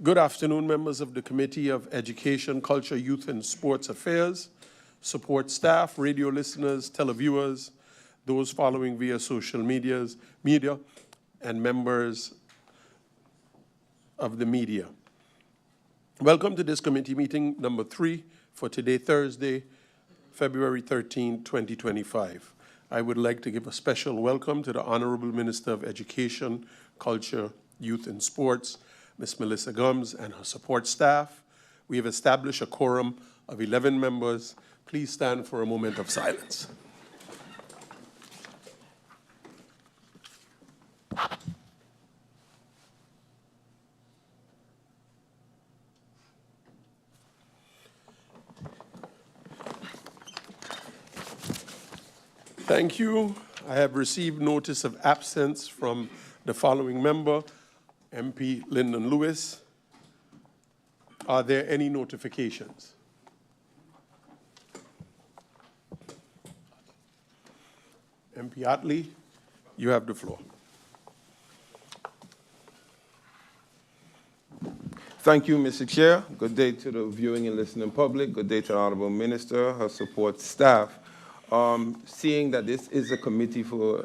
Good afternoon, members of the Committee of Education, Culture, Youth, and Sports Affairs, support staff, radio listeners, televiewers, those following via social media, and members of the media. Welcome to this committee meeting number 3 for today, Thursday, February 13, 2025. I would like to give a special welcome to the Honorable Minister of Education, Culture, Youth, and Sports, Ms. Melissa Gumbs, and her support staff. We have established a quorum of 11 members. Please stand for a moment of silence. Thank you. I have received notice of absence from the following member, MP Lyndon Lewis. Are there any notifications? MP Otley, you have the floor. Thank you, Mr. Chair. Good day to the viewing and listening public. Good day to the Honorable Minister, her support staff. Seeing that this is a committee for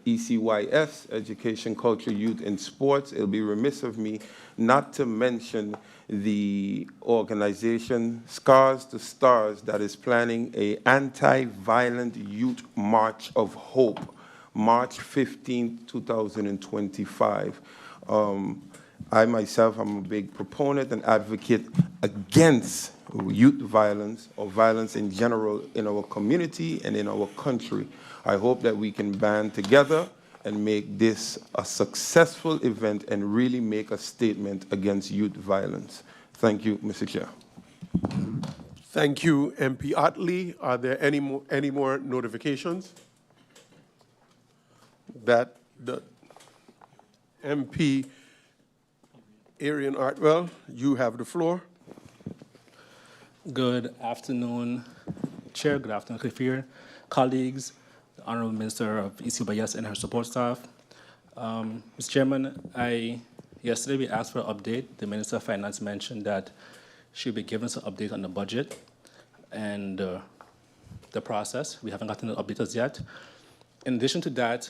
ECYS, Education, Culture, Youth, and Sports, it'll be remiss of me not to mention the organization Scars to Stars that is planning an anti-violent youth march of hope, March 15, 2025. I myself am a big proponent and advocate against youth violence or violence in general in our community and in our country. I hope that we can band together and make this a successful event and really make a statement against youth violence. Thank you, Mr. Chair. Thank you, MP Otley. Are there any more notifications? That the MP Arian Artwell, you have the floor. Good afternoon, Chair. Good afternoon, Kafir, colleagues, the Honorable Minister of ECYS and her support staff. Mr. Chairman, yesterday we asked for an update. The Minister of Finance mentioned that she'll be giving us an update on the budget and the process. We haven't gotten an update as yet. In addition to that,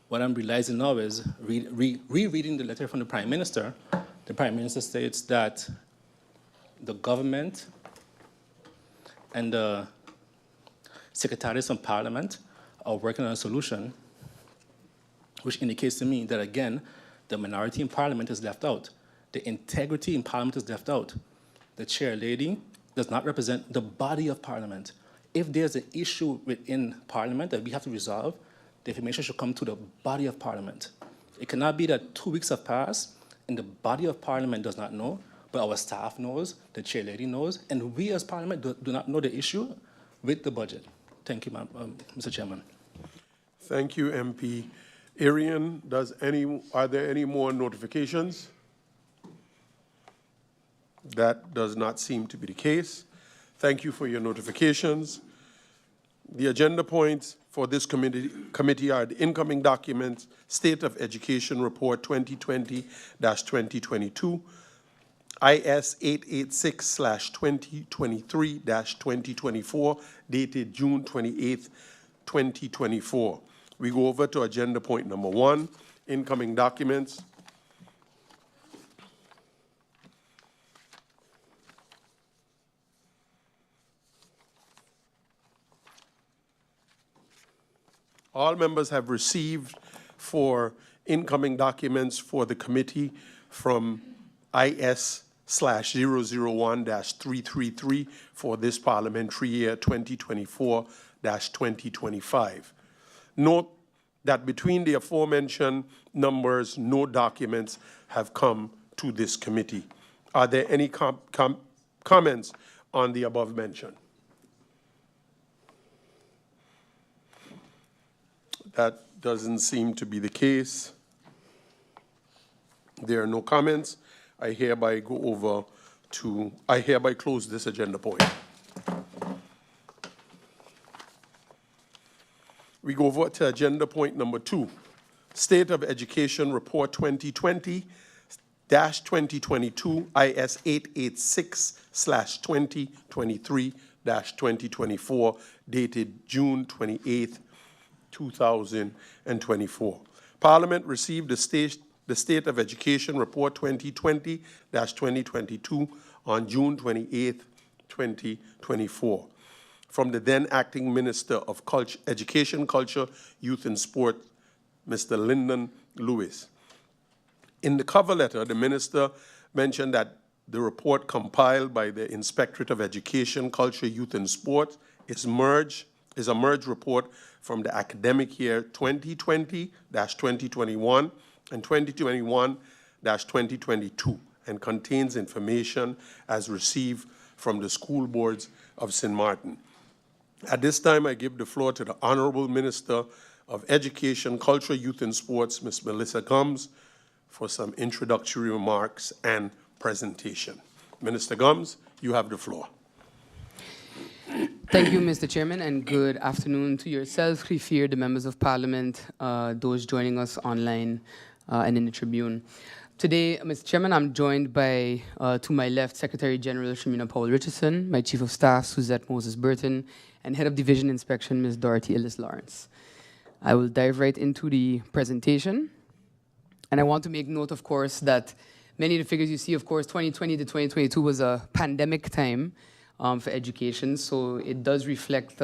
what I'm realizing now is rereading the letter from the Prime Minister. The Prime Minister states that the government and the secretaries of Parliament are working on a solution, which indicates to me that, again, the minority in Parliament is left out. The integrity in Parliament is left out. The chair lady does not represent the body of Parliament. If there's an issue within Parliament that we have to resolve, the information should come to the body of Parliament. It cannot be that 2 weeks have passed and the body of Parliament does not know, but our staff knows, the chair lady knows, and we as Parliament do not know the issue with the budget. Thank you, Mr. Chairman. Thank you, MP Arian. Are there any more notifications? That does not seem to be the case. Thank you for your notifications. The agenda points for this committee are the incoming documents, State of Education Report 2020-2022, IS 886/2023-2024, dated June 28, 2024. We go over to agenda point number 1, incoming documents. All members have received for incoming documents for the committee from IS/001-333 for this parliamentary year 2024-2025. Note that between the aforementioned numbers, no documents have come to this committee. Are there any comments on the above mentioned? That doesn't seem to be the case. There are no comments. I hereby close this agenda point. We go over to agenda point number 2, State of Education Report 2020-2022, IS 886/2023-2024, dated June 28, 2024. Parliament received the State of Education Report 2020-2022 on June 28, 2024, from the then Acting Minister of Education, Culture, Youth and Sport, Mr. Lyndon Lewis. In the cover letter, the minister mentioned that the report compiled by the Inspectorate of Education, Culture, Youth and Sport is a merged report from the academic year 2020-2021 and 2021-2022 and contains information as received from the school boards of St. Maarten. At this time, I give the floor to the Honorable Minister of Education, Culture, Youth and Sports, Ms. Melissa Gumbs, for some introductory remarks and presentation. Minister Gumbs, you have the floor. Thank you, Mr. Chairman, and good afternoon to yourself, Griffier, the members of Parliament, those joining us online and in the Tribune. Today, Mr. Chairman, I'm joined by, to my left, Secretary General Shamina Powell-Richardson, my Chief of Staff, Suzette Moses-Burton, and Head of Division Inspection, Ms. Dorothy Ellis-Lawrence. I will dive right into the presentation. And I want to make note, of course, that many of the figures you see, of course, 2020 to 2022 was a pandemic time for education, so it does reflect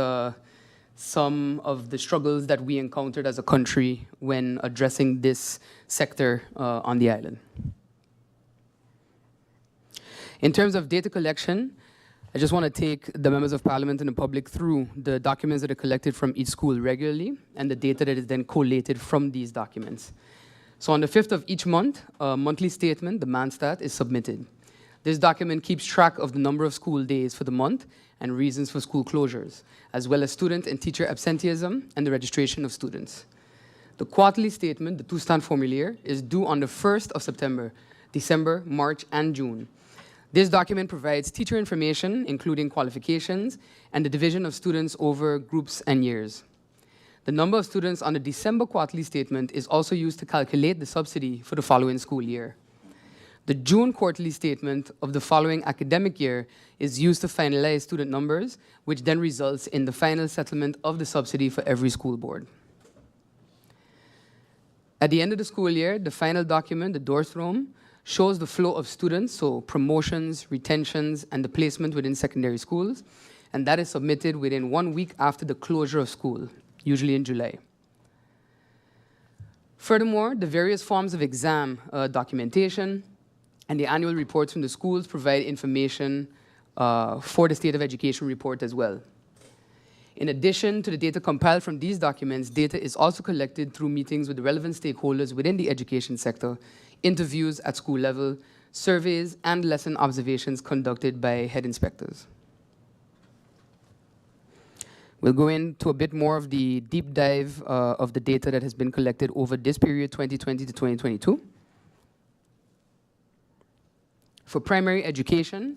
some of the struggles that we encountered as a country when addressing this sector on the island. In terms of data collection, I just want to take the members of Parliament and the public through the documents that are collected from each school regularly and the data that is then collated from these documents. So on the 5th of each month, a monthly statement, the ManStat, is submitted. This document keeps track of the number of school days for the month and reasons for school closures, as well as student and teacher absenteeism and the registration of students. The quarterly statement, the two-stand formulaire, is due on the 1st of September, December, March, and June. This document provides teacher information, including qualifications, and the division of students over groups and years. The number of students on the December quarterly statement is also used to calculate the subsidy for the following school year. The June quarterly statement of the following academic year is used to finalize student numbers, which then results in the final settlement of the subsidy for every school board. At the end of the school year, the final document, the Doorstrom, shows the flow of students, so promotions, retentions, and the placement within secondary schools, and that is submitted within 1 week after the closure of school, usually in July. Furthermore, the various forms of exam documentation and the annual reports from the schools provide information for the State of Education report as well. In addition to the data compiled from these documents, data is also collected through meetings with the relevant stakeholders within the education sector, interviews at school level, surveys, and lesson observations conducted by head inspectors. We'll go into a bit more of the deep dive of the data that has been collected over this period, 2020 to 2022. For primary education,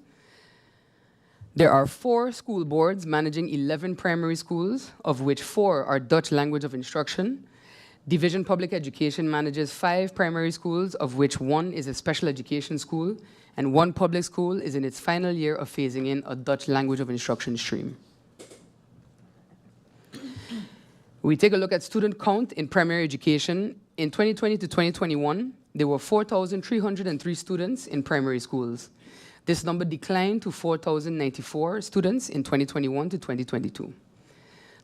there are 4 school boards managing 11 primary schools, of which 4 are Dutch language of instruction. Division Public Education manages 5 primary schools, of which 1 is a special education school, and 1 public school is in its final year of phasing in a Dutch language of instruction stream. We take a look at student count in primary education. In 2020 to 2021, there were 4,303 students in primary schools. This number declined to 4,094 students in 2021 to 2022.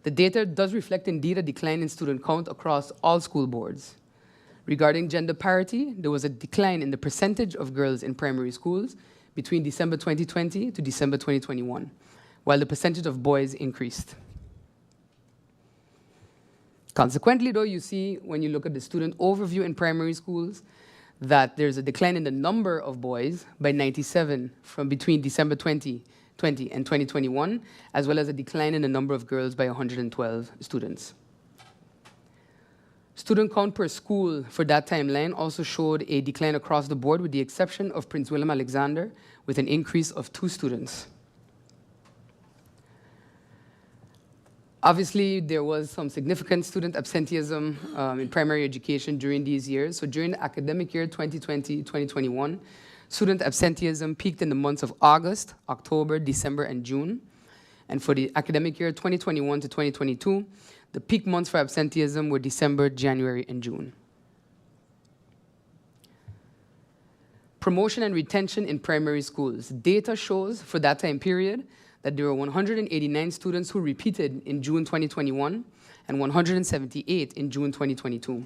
The data does reflect indeed a decline in student count across all school boards. Regarding gender parity, there was a decline in the percentage of girls in primary schools between December 2020 to December 2021, while the percentage of boys increased. Consequently, though, you see when you look at the student overview in primary schools that there's a decline in the number of boys by 97 from between December 2020 and 2021, as well as a decline in the number of girls by 112 students. Student count per school for that timeline also showed a decline across the board, with the exception of Prince William Alexander, with an increase of 2 students. Obviously, there was some significant student absenteeism in primary education during these years. So during the academic year 2020-2021, student absenteeism peaked in the months of August, October, December, and June. And for the academic year 2021 to 2022, the peak months for absenteeism were December, January, and June. Promotion and retention in primary schools. Data shows for that time period that there were 189 students who repeated in June 2021 and 178 in June 2022.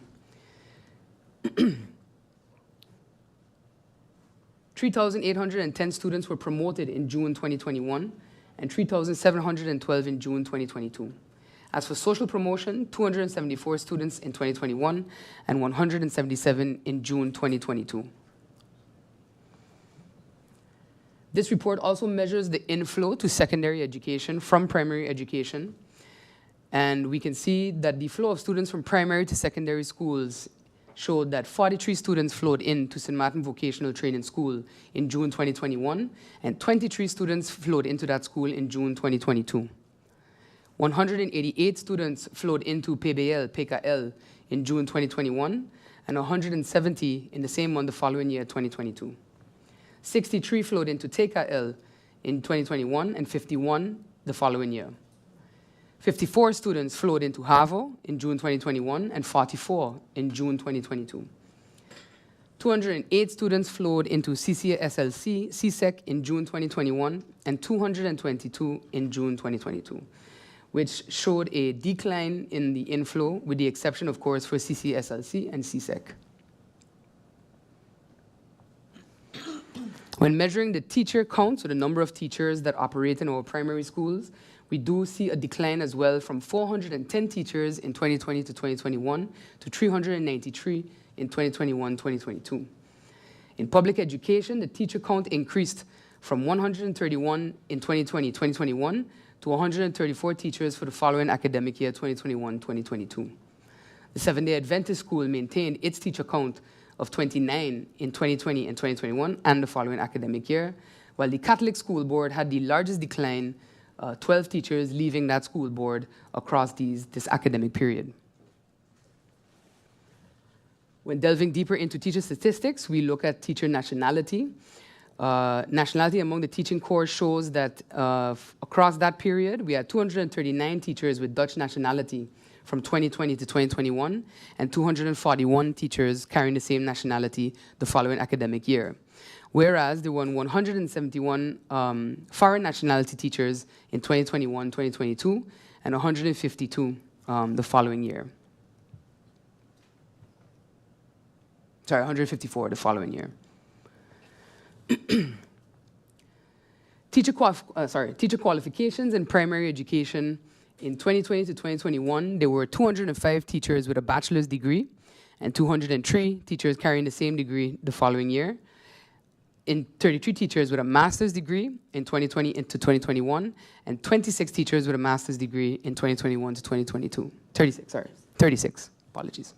3,810 students were promoted in June 2021 and 3,712 in June 2022. As for social promotion, 274 students in 2021 and 177 in June 2022. This report also measures the inflow to secondary education from primary education. And we can see that the flow of students from primary to secondary schools showed that 43 students flowed into St. Maarten Vocational Training School in June 2021, and 23 students flowed into that school in June 2022. 188 students flowed into PBL, PKL, in June 2021, and 170 in the same month the following year, 2022. 63 flowed into TKL in 2021 and 51 the following year. 54 students flowed into HAVO in June 2021 and 44 in June 2022. 208 students flowed into CECYSA, CSEC in June 2021 and 222 in June 2022, which showed a decline in the inflow with the exception, of course, for CECYSA and CSEC. When measuring the teacher count, so the number of teachers that operate in our primary schools, we do see a decline as well from 410 teachers in 2020 to 2021 to 393 in 2021-2022. In public education, the teacher count increased from 131 in 2020-2021 to 134 teachers for the following academic year, 2021-2022. The Seventh-day Adventist School maintained its teacher count of 29 in 2020 and 2021 and the following academic year, while the Catholic School Board had the largest decline, 12 teachers leaving that school board across this academic period. When delving deeper into teacher statistics, we look at teacher nationality. Nationality among the teaching corps shows that across that period, we had 239 teachers with Dutch nationality from 2020 to 2021, and 241 teachers carrying the same nationality the following academic year. Whereas there were 171 foreign nationality teachers in 2021-2022, and 152 the following year. Sorry, 154 the following year. Teacher qualifications in primary education. In 2020 to 2021, there were 205 teachers with a bachelor's degree and 203 teachers carrying the same degree the following year. In 33 teachers with a master's degree in 2020 into 2021, and 26 teachers with a master's degree in 2021 to 2022. 36, apologies.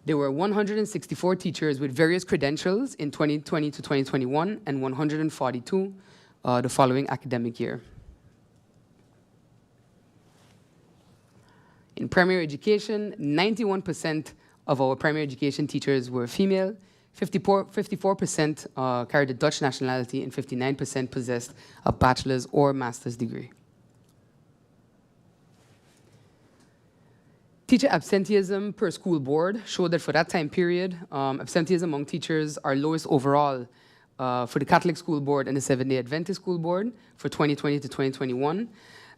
There were 164 teachers with various credentials in 2020 to 2021, and 142 the following academic year. In primary education, 91% of our primary education teachers were female, 54% carried a Dutch nationality, and 59% possessed a bachelor's or master's degree. Teacher absenteeism per school board showed that for that time period, absenteeism among teachers are lowest overall for the Catholic School Board and the Seventh-day Adventist School Board for 2020 to 2021.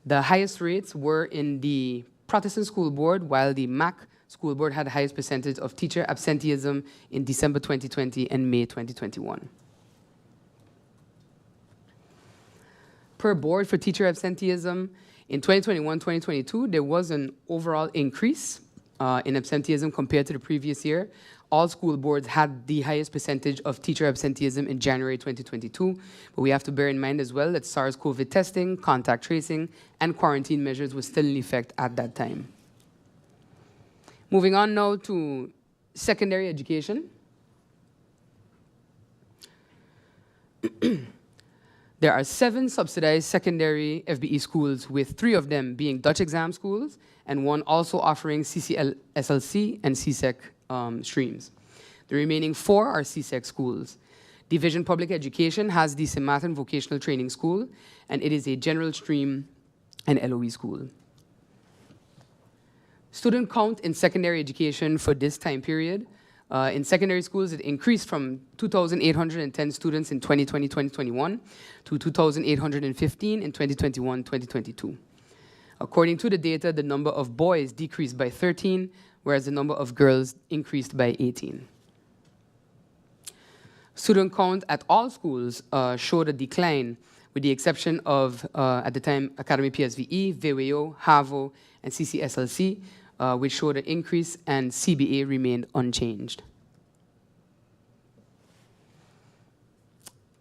The highest rates were in the Protestant School Board, while the MAC School Board had the highest percentage of teacher absenteeism in December 2020 and May 2021. Per board for teacher absenteeism, in 2021-2022, there was an overall increase in absenteeism compared to the previous year. All school boards had the highest percentage of teacher absenteeism in January 2022, but we have to bear in mind as well that SARS-CoV testing, contact tracing, and quarantine measures were still in effect at that time. Moving on now to secondary education. The There are 7 subsidized secondary FBE schools, with 3 of them being Dutch exam schools and 1 also offering SLC and CSEC streams. The remaining 4 are CSEC schools. Division Public Education has the St. Maarten Vocational Training School, and it is a general stream and LOE school. Student count in secondary education for this time period. In secondary schools, it increased from 2,810 students in 2020-2021 to 2,815 in 2021-2022. According to the data, the number of boys decreased by 13, whereas the number of girls increased by 18. Student count at all schools showed a decline, with the exception of, at the time, Academy PSVE, VWO, HAVO, and CCSLC, which showed an increase, and CBA remained unchanged.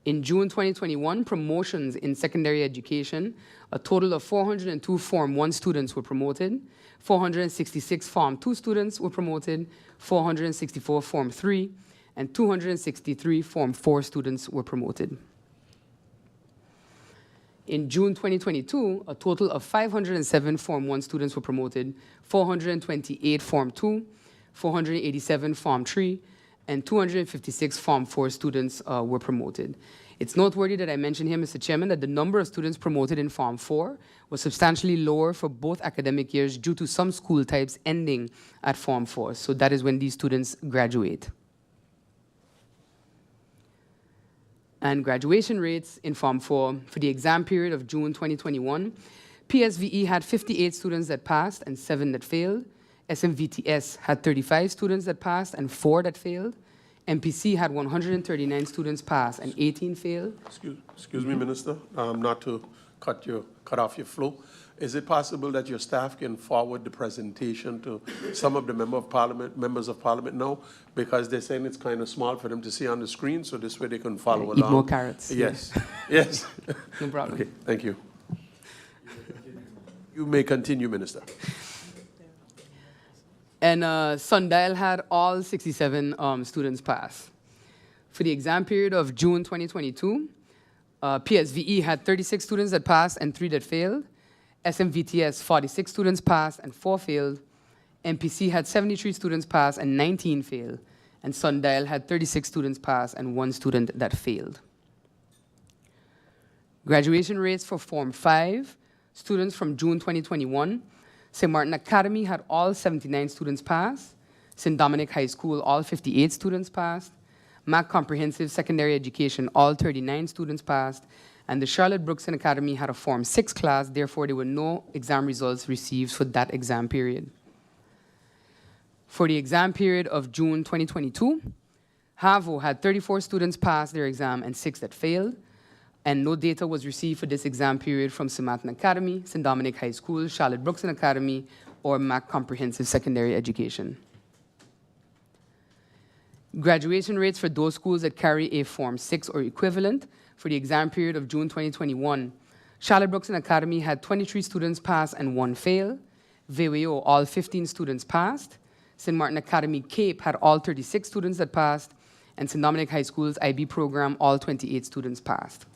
In June 2021, promotions in secondary education, a total of 402 Form 1 students were promoted, 466 Form 2 students were promoted, 464 Form 3, and 263 Form 4 students were promoted. In June 2022, a total of 507 Form 1 students were promoted, 428 Form 2, 487 Form 3, and 256 Form 4 students were promoted. It's noteworthy that I mentioned here, Mr. Chairman, that the number of students promoted in Form 4 was substantially lower for both academic years due to some school types ending at Form 4. So that is when these students graduate. And graduation rates in Form 4 for the exam period of June 2021, PSVE had 58 students that passed and 7 that failed. SMVTS had 35 students that passed and 4 that failed. MPC had 139 students pass and 18 failed. Excuse me, Minister, not to cut off your flow. Is it possible that your staff can forward the presentation to some of the members of parliament now? Because they're saying it's kind of small for them to see on the screen, so this way they can follow along. Eat more carrots. Yes, yes. No problem. Okay, thank you. You may continue, Minister. And Sundial had all 67 students pass. For the exam period of June 2022, PSVE had 36 students that passed and 3 that failed. SMVTS, 46 students passed and 4 failed. MPC had 73 students pass and 19 failed. And Sundial had 36 students pass and 1 student that failed. Graduation rates for Form 5, students from June 2021. St. Maarten Academy had all 79 students pass. St. Dominic High School, all 58 students passed. Mac Comprehensive Secondary Education, all 39 students passed. And the Charlotte Brookson Academy had a Form 6 class, therefore there were no exam results received for that exam period. For the exam period of June 2022, HAVO had 34 students pass their exam and 6 that failed, and no data was received for this exam period from St. Maarten Academy, St. Dominic High School, Charlotte Brookson Academy, or Mac Comprehensive Secondary Education. Graduation rates for those schools that carry a Form 6 or equivalent for the exam period of June 2021. Charlotte Brookson Academy had 23 students pass and 1 fail. VWO, all 15 students passed. St. Maarten Academy Cape had all 36 students that passed. And St. Dominic High School's IB program, all 28 students passed.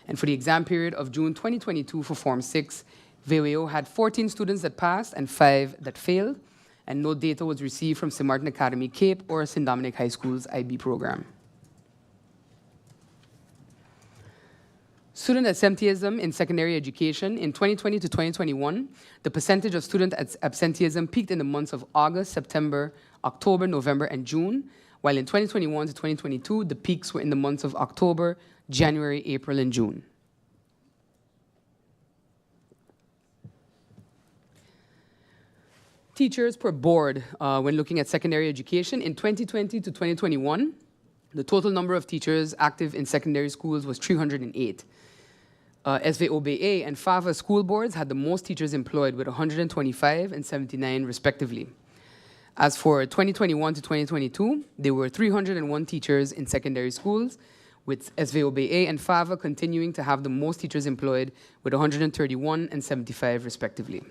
And for the exam period of June 2022 for Form 6, VWO had 14 students that passed and 5 that failed. And no data was received from St. Maarten Academy Cape or St. Dominic High School's IB program. Student absenteeism in secondary education. In 2020 to 2021, the percentage of student absenteeism peaked in the months of August, September, October, November, and June, while in 2021 to 2022, the peaks were in the months of October, January, April, and June. Teachers per board, when looking at secondary education, in 2020 to 2021, the total number of teachers active in secondary schools was 308. SVOBA and FAVA school boards had the most teachers employed with 125 and 79 respectively. As for 2021 to 2022, there were 301 teachers in secondary schools, with SVOBA and FAVA continuing to have the most teachers employed with 131 and 75 respectively.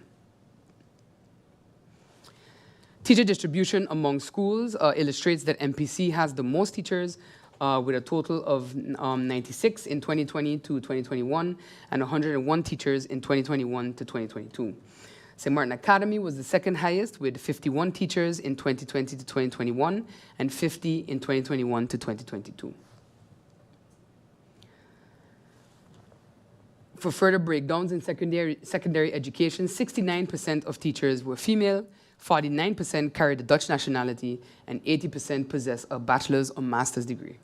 Teacher distribution among schools illustrates that MPC has the most teachers with a total of 96 in 2020 to 2021 and 101 teachers in 2021 to 2022. St. Maarten Academy was the second highest with 51 teachers in 2020 to 2021 and 50 in 2021 to 2022. For further breakdowns in secondary education, 69% of teachers were female, 49% carried the Dutch nationality, and 80% possess a bachelor's or master's degree.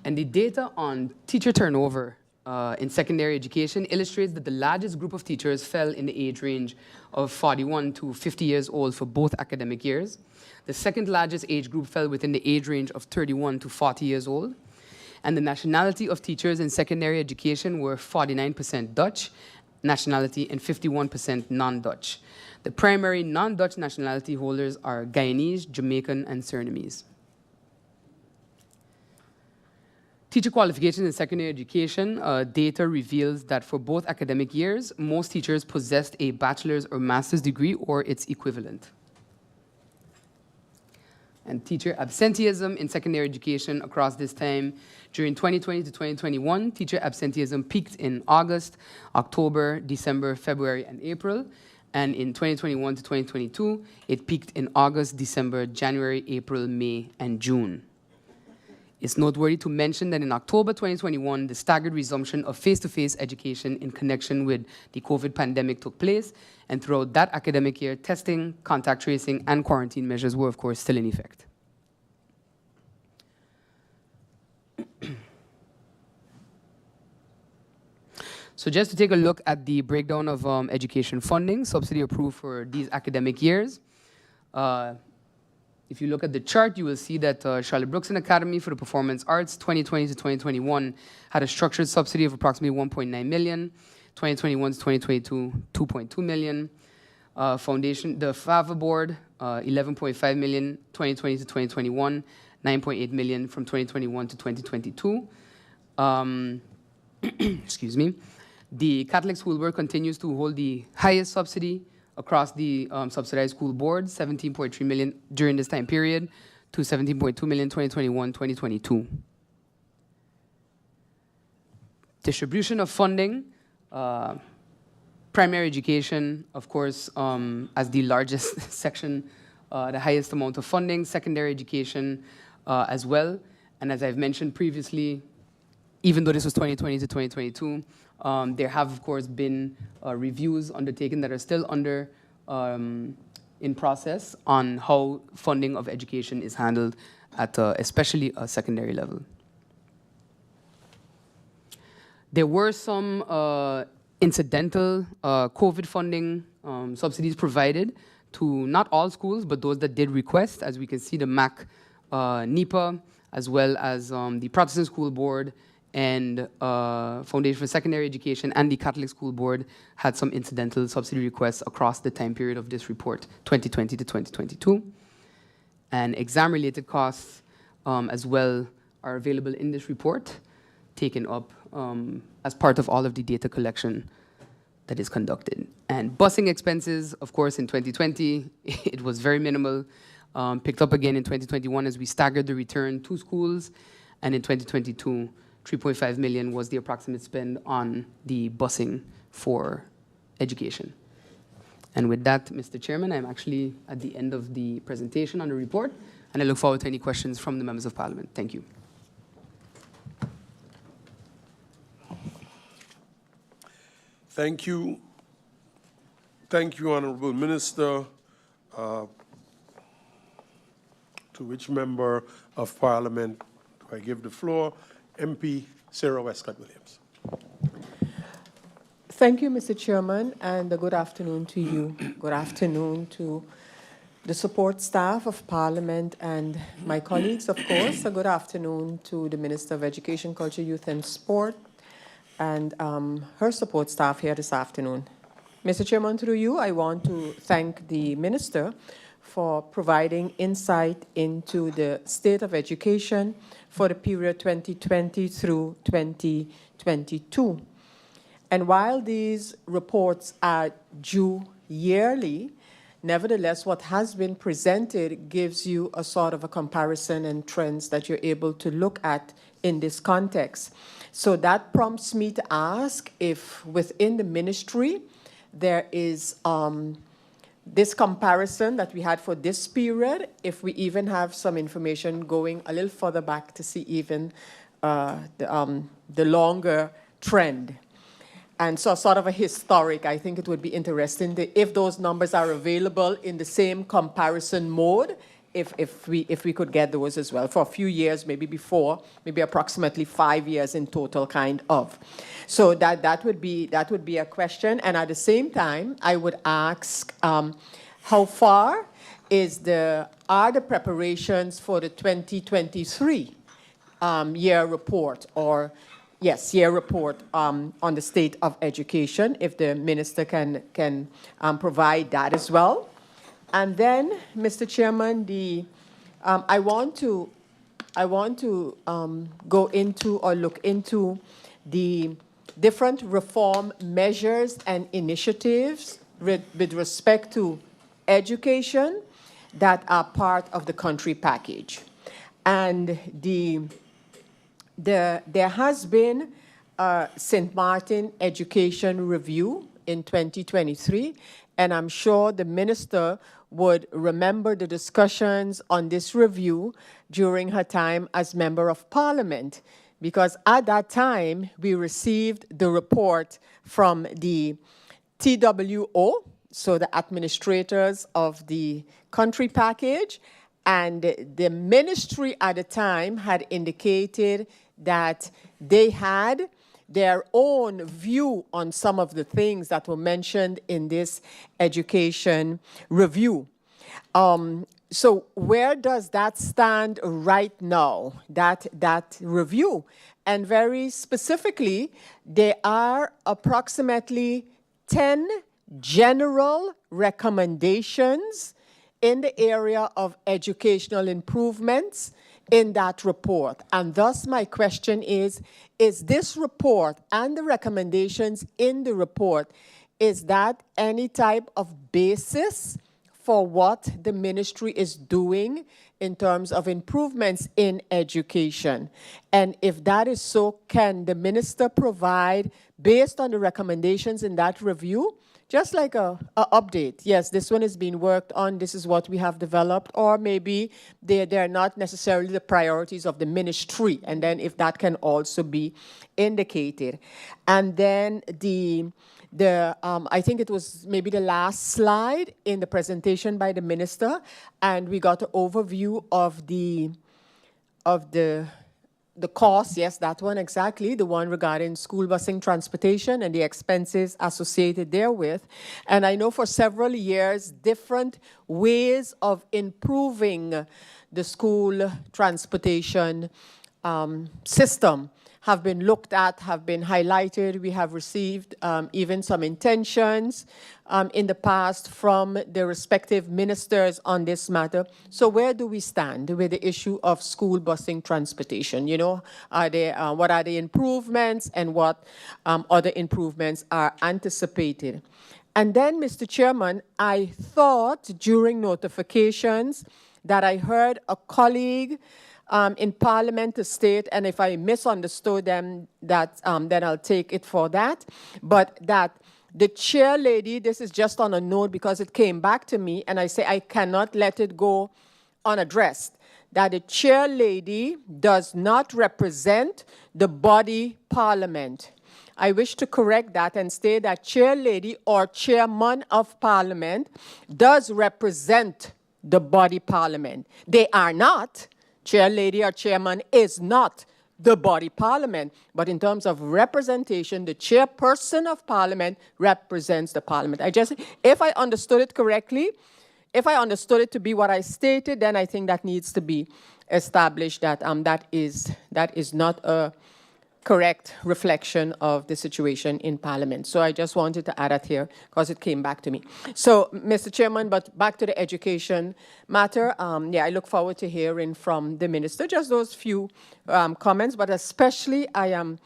And the data on teacher turnover in secondary education illustrates that the largest group of teachers fell in the age range of 41 to 50 years old for both academic years. The second largest age group fell within the age range of 31 to 40 years old. And the nationality of teachers in secondary education were 49% Dutch nationality and 51% non-Dutch. The primary non-Dutch nationality holders are Guyanese, Jamaican, and Surinamese. Teacher qualifications in secondary education data reveals that for both academic years, most teachers possessed a bachelor's or master's degree or its equivalent. And teacher absenteeism in secondary education across this time. During 2020 to 2021, teacher absenteeism peaked in August, October, December, February, and April. And in 2021 to 2022, it peaked in August, December, January, April, May, and June. It's noteworthy to mention that in October 2021, the staggered resumption of face-to-face education in connection with the COVID pandemic took place, and throughout that academic year, testing, contact tracing, and quarantine measures were, of course, still in effect. So just to take a look at the breakdown of education funding, subsidy approved for these academic years. If you look at the chart, you will see that Charlotte Brookson Academy for the Performance Arts 2020 to 2021 had a structured subsidy of approximately 1.9 million. 2021 to 2022, 2.2 million. Foundation, the FAVA board, 11.5 million, 2020 to 2021, 9.8 million from 2021 to 2022. Excuse me. The Catholic School Board continues to hold the highest subsidy across the subsidized school board, 17.3 million during this time period to 17.2 million 2021-2022. Distribution of funding, primary education, of course, as the largest section, the highest amount of funding, secondary education as well. And as I've mentioned previously, even though this was 2020 to 2022, there have, of course, been reviews undertaken that are still under in process on how funding of education is handled at especially a secondary level. There were some incidental COVID funding subsidies provided to not all schools, but those that did request. As we can see, the MAC NEPA, as well as the Protestant School Board and Foundation for Secondary Education and the Catholic School Board had some incidental subsidy requests across the time period of this report, 2020 to 2022. And exam-related costs as well are available in this report, taken up as part of all of the data collection that is conducted. And busing expenses, of course, in 2020, it was very minimal. Picked up again in 2021 as we staggered the return to schools. And in 2022, 3.5 million was the approximate spend on the busing for education. And with that, Mr. Chairman, I'm actually at the end of the presentation on the report, and I look forward to any questions from the members of Parliament. Thank you. Thank you. Thank you, Honourable Minister. To which member of Parliament do I give the floor? MP Sarah Westcott-Williams. Thank you, Mr. Chairman, and good afternoon to you. Good afternoon to the support staff of Parliament and my colleagues, of course. A good afternoon to the Minister of Education, Culture, Youth and Sport and her support staff here this afternoon. Mr. Chairman, through you, I want to thank the Minister for providing insight into the state of education for the period 2020 through 2022. And while these reports are due yearly, nevertheless, what has been presented gives you a sort of a comparison and trends that you're able to look at in this context. So that prompts me to ask if within the ministry there is this comparison that we had for this period, if we even have some information going a little further back to see even the longer trend. And so sort of a historic, I think it would be interesting if those numbers are available in the same comparison mode, if we could get those as well for a few years, maybe before, maybe approximately 5 years in total, kind of. So that would be a question. And at the same time, I would ask how far are the preparations for the 2023 year report, or yes, year report on the state of education, if the minister can provide that as well. And then, Mr. Chairman, I want to go into or look into the different reform measures and initiatives with respect to education that are part of the country package. And there has been a St. Maarten Education Review in 2023, and I'm sure the minister would remember the discussions on this review during her time as Member of Parliament, because at that time we received the report from the TWO, so the administrators of the country package, and the ministry at the time had indicated that they had their own view on some of the things that were mentioned in this education review. So where does that stand right now, that review? And very specifically, there are approximately 10 general recommendations in the area of educational improvements in that report. And thus my question is this report and the recommendations in the report, is that any type of basis for what the ministry is doing in terms of improvements in education? And if that is so, can the minister provide, based on the recommendations in that review, just like a update? Yes, this one is being worked on, this is what we have developed, or maybe they're not necessarily the priorities of the ministry, and then if that can also be indicated. And then I think it was maybe the last slide in the presentation by the minister, and we got an overview of the cost, yes, that one exactly, the one regarding school busing transportation and the expenses associated therewith. And I know for several years, different ways of improving the school transportation system have been looked at, have been highlighted. We have received even some intentions in the past from the respective ministers on this matter. So where do we stand with the issue of school busing transportation? You know, what are the improvements and what other improvements are anticipated? And then, Mr. Chairman, I thought during notifications that I heard a colleague in Parliament to state, and if I misunderstood them, that then I'll take it for that, but that the chair lady, this is just on a note because it came back to me, and I say I cannot let it go unaddressed, that the chair lady does not represent the body Parliament. I wish to correct that and state that chair lady or chairman of Parliament does represent the body Parliament. They are not. Chair lady or chairman is not the body Parliament, but in terms of representation, the chairperson of Parliament represents the Parliament. If I understood it correctly, if I understood it to be what I stated, then I think that needs to be established that that is not a correct reflection of the situation in Parliament. So I just wanted to add that here because it came back to me. So, Mr. Chairman, but back to the education matter. I look forward to hearing from the minister, just those few comments, but especially I am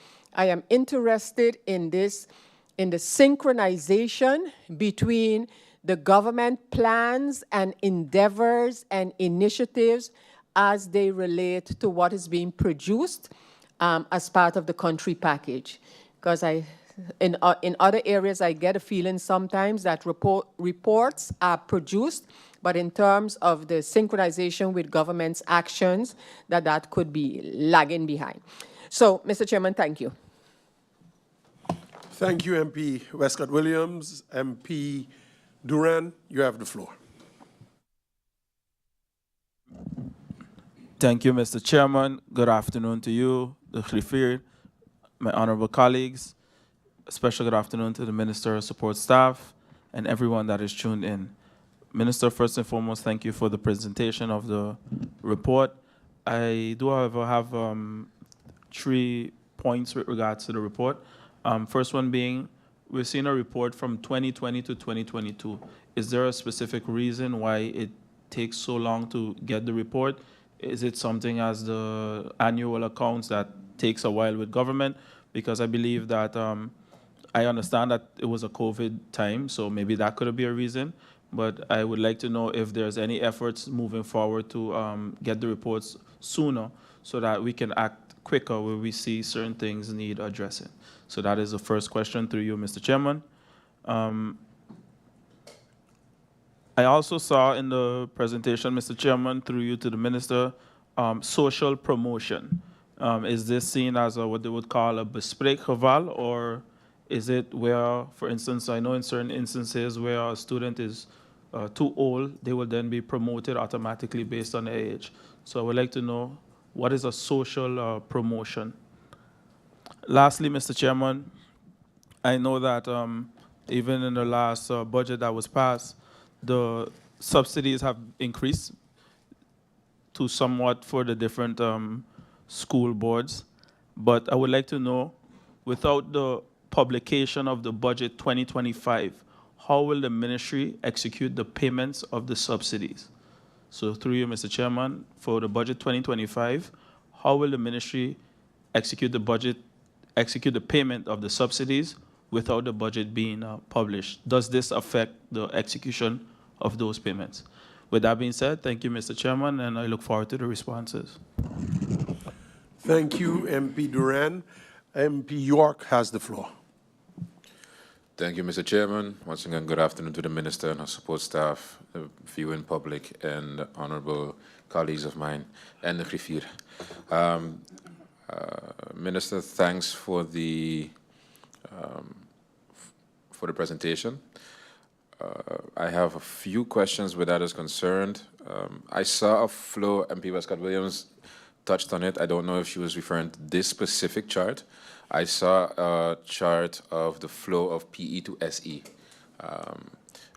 interested in the synchronization between the government plans and endeavors and initiatives as they relate to what is being produced as part of the country package. Because in other areas, I get a feeling sometimes that reports are produced, but in terms of the synchronization with government's actions, that could be lagging behind. So, Mr. Chairman, thank you. Thank you, MP Westcott Williams. MP Duran, you have the floor. Thank you, Mr. Chairman. Good afternoon to you, the Khifir, my honorable colleagues. A special good afternoon to the Minister, support staff, and everyone that is tuned in. Minister, first and foremost, thank you for the presentation of the report. I do, however, have 3 points with regards to the report. First one being, we've seen a report from 2020 to 2022. Is there a specific reason why it takes so long to get the report? Is it something as the annual accounts that takes a while with government? Because I believe that, I understand that it was a COVID time, so maybe that could be a reason. But I would like to know if there's any efforts moving forward to get the reports sooner so that we can act quicker where we see certain things need addressing. So that is the first question through you, Mr. Chairman. I also saw in the presentation, Mr. Chairman, through you to the Minister, social promotion. Is this seen as what they would call a bespreekgeval, or is it where, for instance, I know in certain instances where a student is too old, they will then be promoted automatically based on their age. So I would like to know, what is a social promotion? Lastly, Mr. Chairman, I know that even in the last budget that was passed, the subsidies have increased to somewhat for the different school boards. But I would like to know, without the publication of the budget 2025, how will the ministry execute the payments of the subsidies? So through you, Mr. Chairman, for the budget 2025, how will the ministry execute the payment of the subsidies without the budget being published? Does this affect the execution of those payments? With that being said, thank you, Mr. Chairman, and I look forward to the responses. Thank you, MP Duran. MP York has the floor. Thank you, Mr. Chairman. Once again, good afternoon to the Minister and her support staff, the viewing public, and honorable colleagues of mine, and the Griffier. Minister, thanks for the presentation. I have a few questions where that is concerned. I saw a flow, MP Westcott Williams touched on it. I don't know if she was referring to this specific chart. I saw a chart of the flow of PE to SE.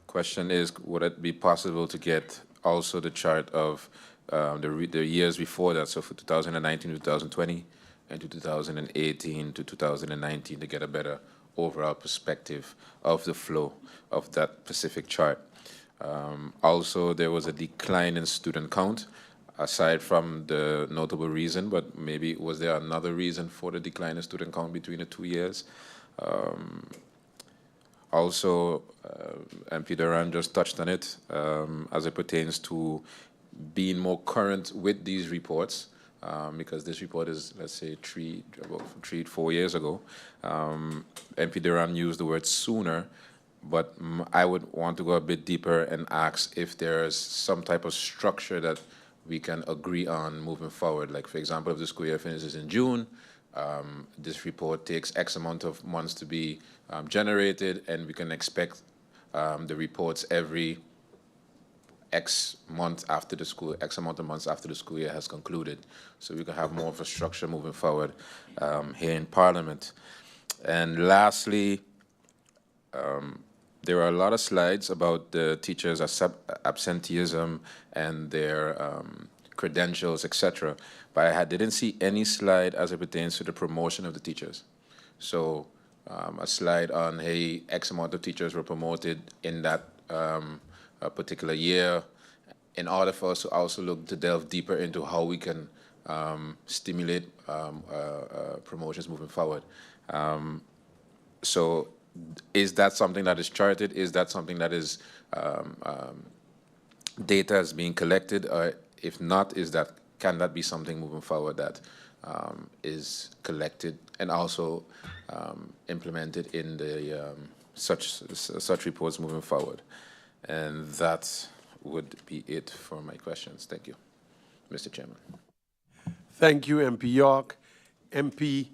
Question is, would it be possible to get also the chart of the years before that, so for 2019 to 2020 and to 2018 to 2019, to get a better overall perspective of the flow of that specific chart. Also, there was a decline in student count, aside from the notable reason, but maybe was there another reason for the decline in student count between the 2 years? Also, MP Duran just touched on it as it pertains to being more current with these reports, because this report is, let's say, 4 years ago. MP Duran used the word sooner, but I would want to go a bit deeper and ask if there's some type of structure that we can agree on moving forward. Like, for example, if the school year finishes in June, this report takes X amount of months to be generated, and we can expect the reports every X amount of months after the school year has concluded. So we can have more of a structure moving forward here in Parliament. And lastly, there are a lot of slides about the teachers' absenteeism and their credentials, etc. But I didn't see any slide as it pertains to the promotion of the teachers. So a slide on, hey, X amount of teachers were promoted in that a particular year, in order for us to also delve deeper into how we can stimulate promotions moving forward. So is that something that is charted? Is that something that is data is being collected? Or if not, can that be something moving forward that is collected and also implemented in the such reports moving forward? And that would be it for my questions. Thank you, Mr. Chairman. Thank you, MP York. MP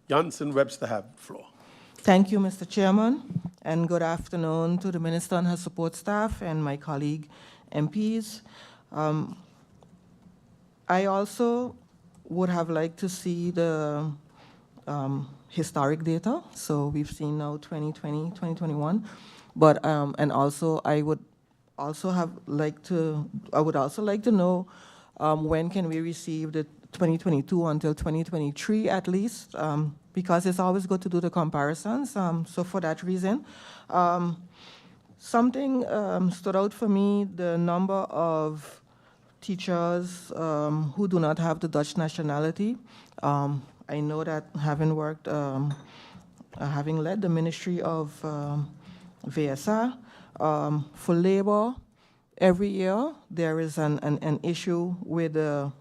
Jansen Webster have the floor. Thank you, Mr. Chairman, and good afternoon to the Minister and her support staff and my colleague MPs. I also would have liked to see the historic data. So we've seen now 2020, 2021, but and also I would also like to know when can we receive the 2022 until 2023 at least, because it's always good to do the comparisons. So for that reason, something stood out for me: the number of teachers who do not have the Dutch nationality. I know that having worked, having led the Ministry of VSA for labor, every year there is an issue with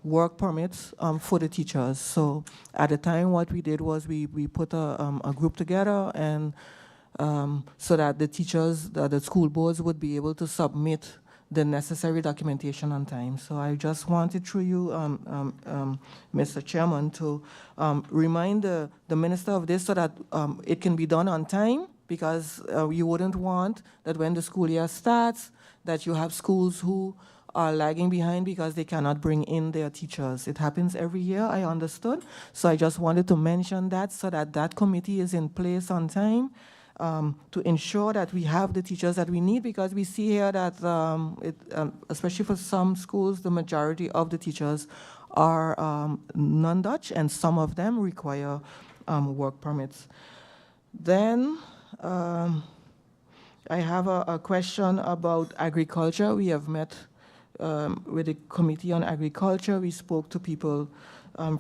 work permits for the teachers. So at the time, what we did was we put a group together, and so that the teachers, the school boards would be able to submit the necessary documentation on time. So I just wanted through you, Mr. Chairman, to remind the Minister of this so that it can be done on time, because you wouldn't want that when the school year starts that you have schools who are lagging behind because they cannot bring in their teachers. It happens every year, I understood. So I just wanted to mention that so that that committee is in place on time, to ensure that we have the teachers that we need, because we see here that, especially for some schools, the majority of the teachers are non-Dutch, and some of them require work permits. Then I have a question about agriculture. We have met with the Committee on Agriculture. We spoke to people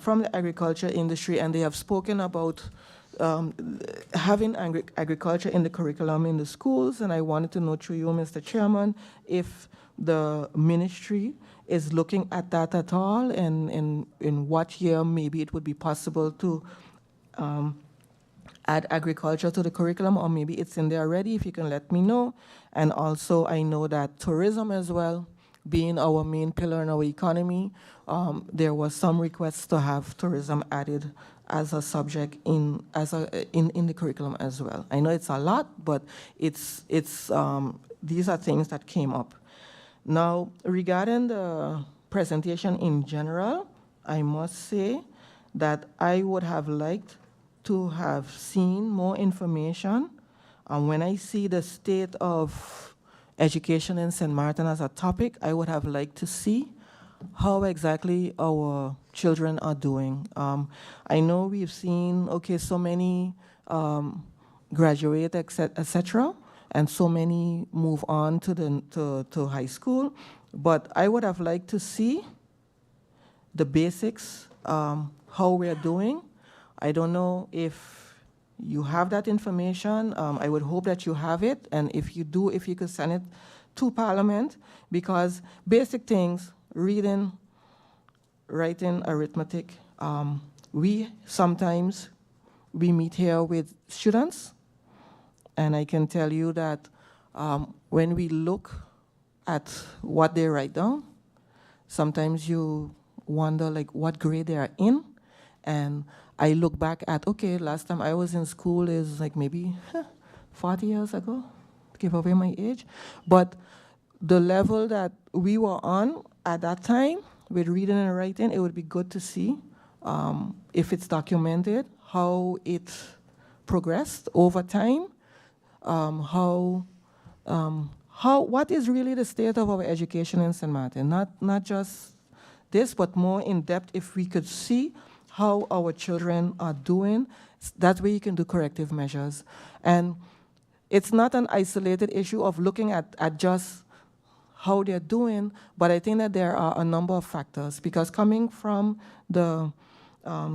from the agriculture industry, and they have spoken about having agriculture in the curriculum in the schools, and I wanted to know through you, Mr. Chairman, if the ministry is looking at that at all, and in what year maybe it would be possible to add agriculture to the curriculum, or maybe it's in there already, if you can let me know. And also, I know that tourism as well, being our main pillar in our economy, there was some requests to have tourism added as a subject in the curriculum as well. I know it's a lot, but these are things that came up. Now, regarding the presentation in general, I must say that I would have liked to have seen more information. When I see the state of education in St. Maarten as a topic, I would have liked to see how exactly our children are doing. I know we've seen, okay, so many graduate, etc., and so many move on to high school, but I would have liked to see the basics, how we're doing. I don't know if you have that information. I would hope that you have it, and if you do, if you could send it to Parliament, because basic things, reading, writing, arithmetic, we meet here with students, and I can tell you that when we look at what they write down, sometimes you wonder like what grade they are in, and I look back at, okay, last time I was in school is like maybe 40 years ago, to give away my age, but the level that we were on at that time with reading and writing, it would be good to see if it's documented, how it progressed over time, what is really the state of our education in St. Maarten, not just this, but more in depth, if we could see how our children are doing, that way you can do corrective measures. And it's not an isolated issue of looking at just how they're doing, but I think that there are a number of factors, because coming from the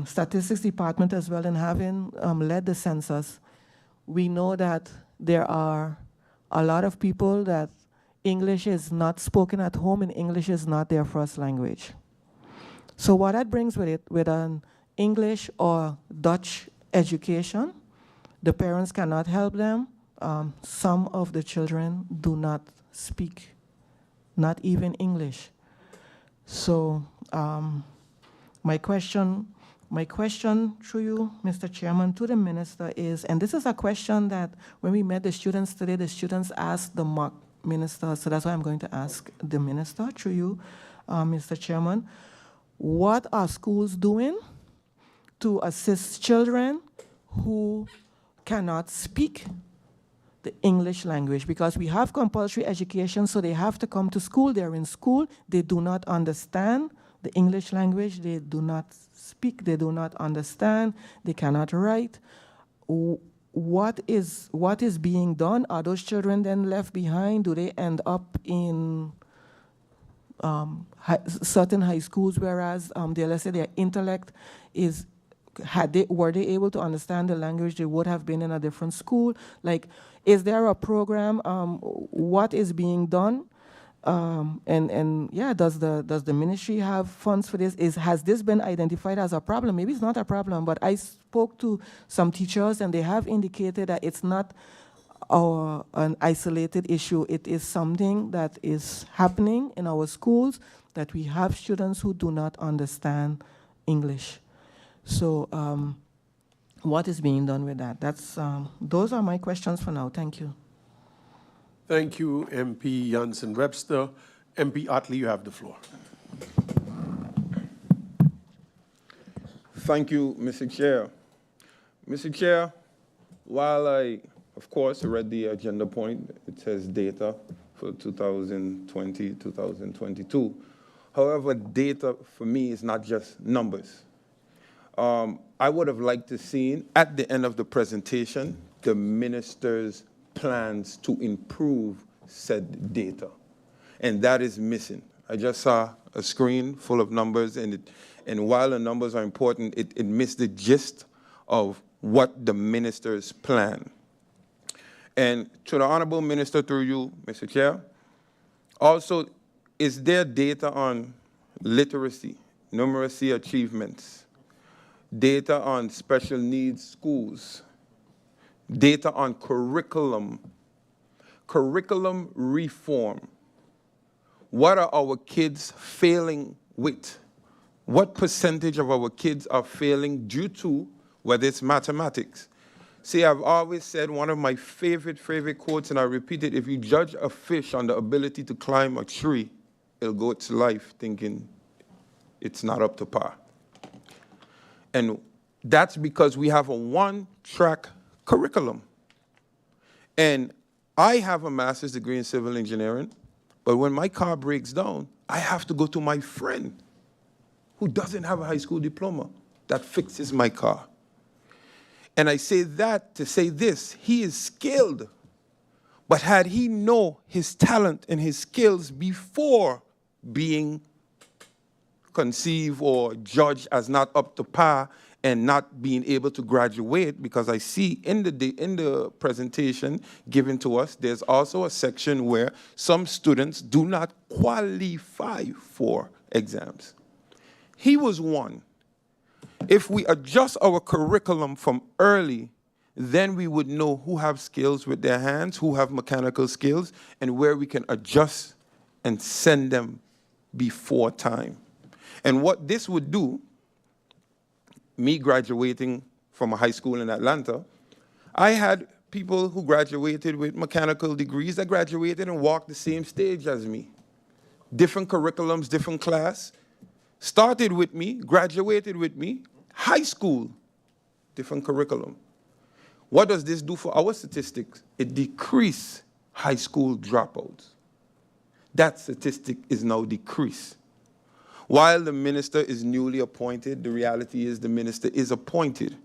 statistics department as well, and having led the census, we know that there are a lot of people that English is not spoken at home and English is not their first language. So what that brings with it, with an English or Dutch education, the parents cannot help them. Some of the children do not speak, not even English. So my question through you, Mr. Chairman, to the minister is, and this is a question that when we met the students today, the students asked the mock minister, so that's why I'm going to ask the minister through you, Mr. Chairman. What are schools doing to assist children who cannot speak the English language? Because we have compulsory education, so they have to come to school. They're in school. They do not understand the English language. They do not speak. They do not understand. They cannot write. What is being done? Are those children then left behind? Do they end up in certain high schools, whereas let's say their intellect is, were they able to understand the language, they would have been in a different school? Like, is there a program? What is being done? And yeah, does the ministry have funds for this? Has this been identified as a problem? Maybe it's not a problem, but I spoke to some teachers and they have indicated that it's not an isolated issue. It is something that is happening in our schools, that we have students who do not understand English. So what is being done with that? Those are my questions for now. Thank you. Thank you, MP Jansen-Webster. MP Otley, you have the floor. Thank you, Mr. Chair. Mr. Chair, while I, of course, read the agenda point, it says data for 2020, 2022. However, data for me is not just numbers. I would have liked to see at the end of the presentation the minister's plans to improve said data, and that is missing. I just saw a screen full of numbers, and while the numbers are important, it missed the gist of what the minister's plan. And to the Honorable Minister, through you, Mr. Chair, also, is there data on literacy, numeracy achievements, data on special needs schools, data on curriculum reform? What are our kids failing with? What percentage of our kids are failing due to, whether it's mathematics? See, I've always said one of my favorite quotes, and I repeat it: if you judge a fish on the ability to climb a tree, it'll go its life thinking it's not up to par. And that's because we have a one-track curriculum. And I have a master's degree in civil engineering, but when my car breaks down, I have to go to my friend who doesn't have a high school diploma that fixes my car. And I say that to say this: he is skilled, but had he known his talent and his skills before being conceived or judged as not up to par and not being able to graduate, because I see in the presentation given to us, there's also a section where some students do not qualify for exams. He was one. If we adjust our curriculum from early, then we would know who have skills with their hands, who have mechanical skills, and where we can adjust and send them before time. And what this would do, me graduating from a high school in Atlanta, I had people who graduated with mechanical degrees that graduated and walked the same stage as me. Different curriculums, different class. Started with me, graduated with me, high school, different curriculum. What does this do for our statistics? It decreases high school dropouts. That statistic is now decreased. While the minister is newly appointed, the reality is the minister is appointed.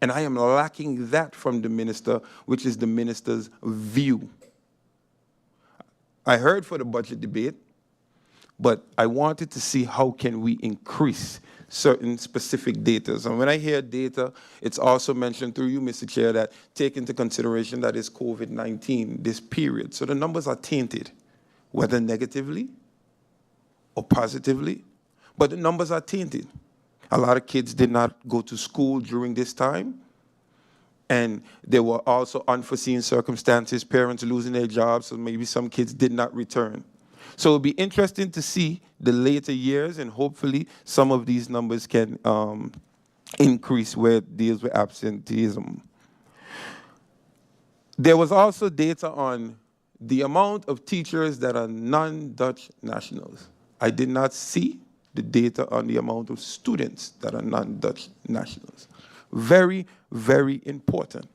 And I am lacking that from the minister, which is the minister's view. I heard for the budget debate, but I wanted to see how can we increase certain specific data. And when I hear data, it's also mentioned through you, Mr. Chair, that take into consideration that it's COVID-19, this period. So the numbers are tainted, whether negatively or positively, but the numbers are tainted. A lot of kids did not go to school during this time, and there were also unforeseen circumstances, parents losing their jobs, so maybe some kids did not return. So it'll be interesting to see the later years, and hopefully some of these numbers can increase where it deals with absenteeism. There was also data on the amount of teachers that are non-Dutch nationals. I did not see the data on the amount of students that are non-Dutch nationals. Very, very important.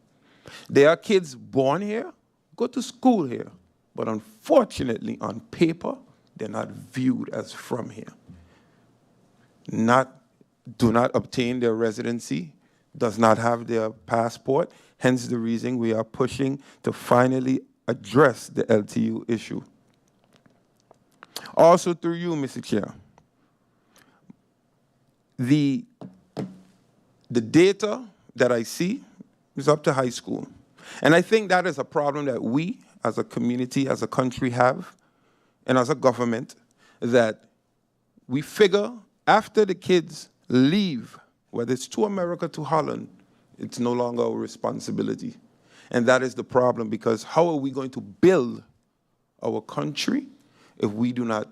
There are kids born here, go to school here, but unfortunately, on paper, they're not viewed as from here. Do not obtain their residency, does not have their passport, hence the reason we are pushing to finally address the LTU issue. Also through you, Mr. Chair, the data that I see is up to high school. And I think that is a problem that we, as a community, as a country have, and as a government, that we figure after the kids leave, whether it's to America, to Holland, it's no longer our responsibility. And that is the problem, because how are we going to build our country if we do not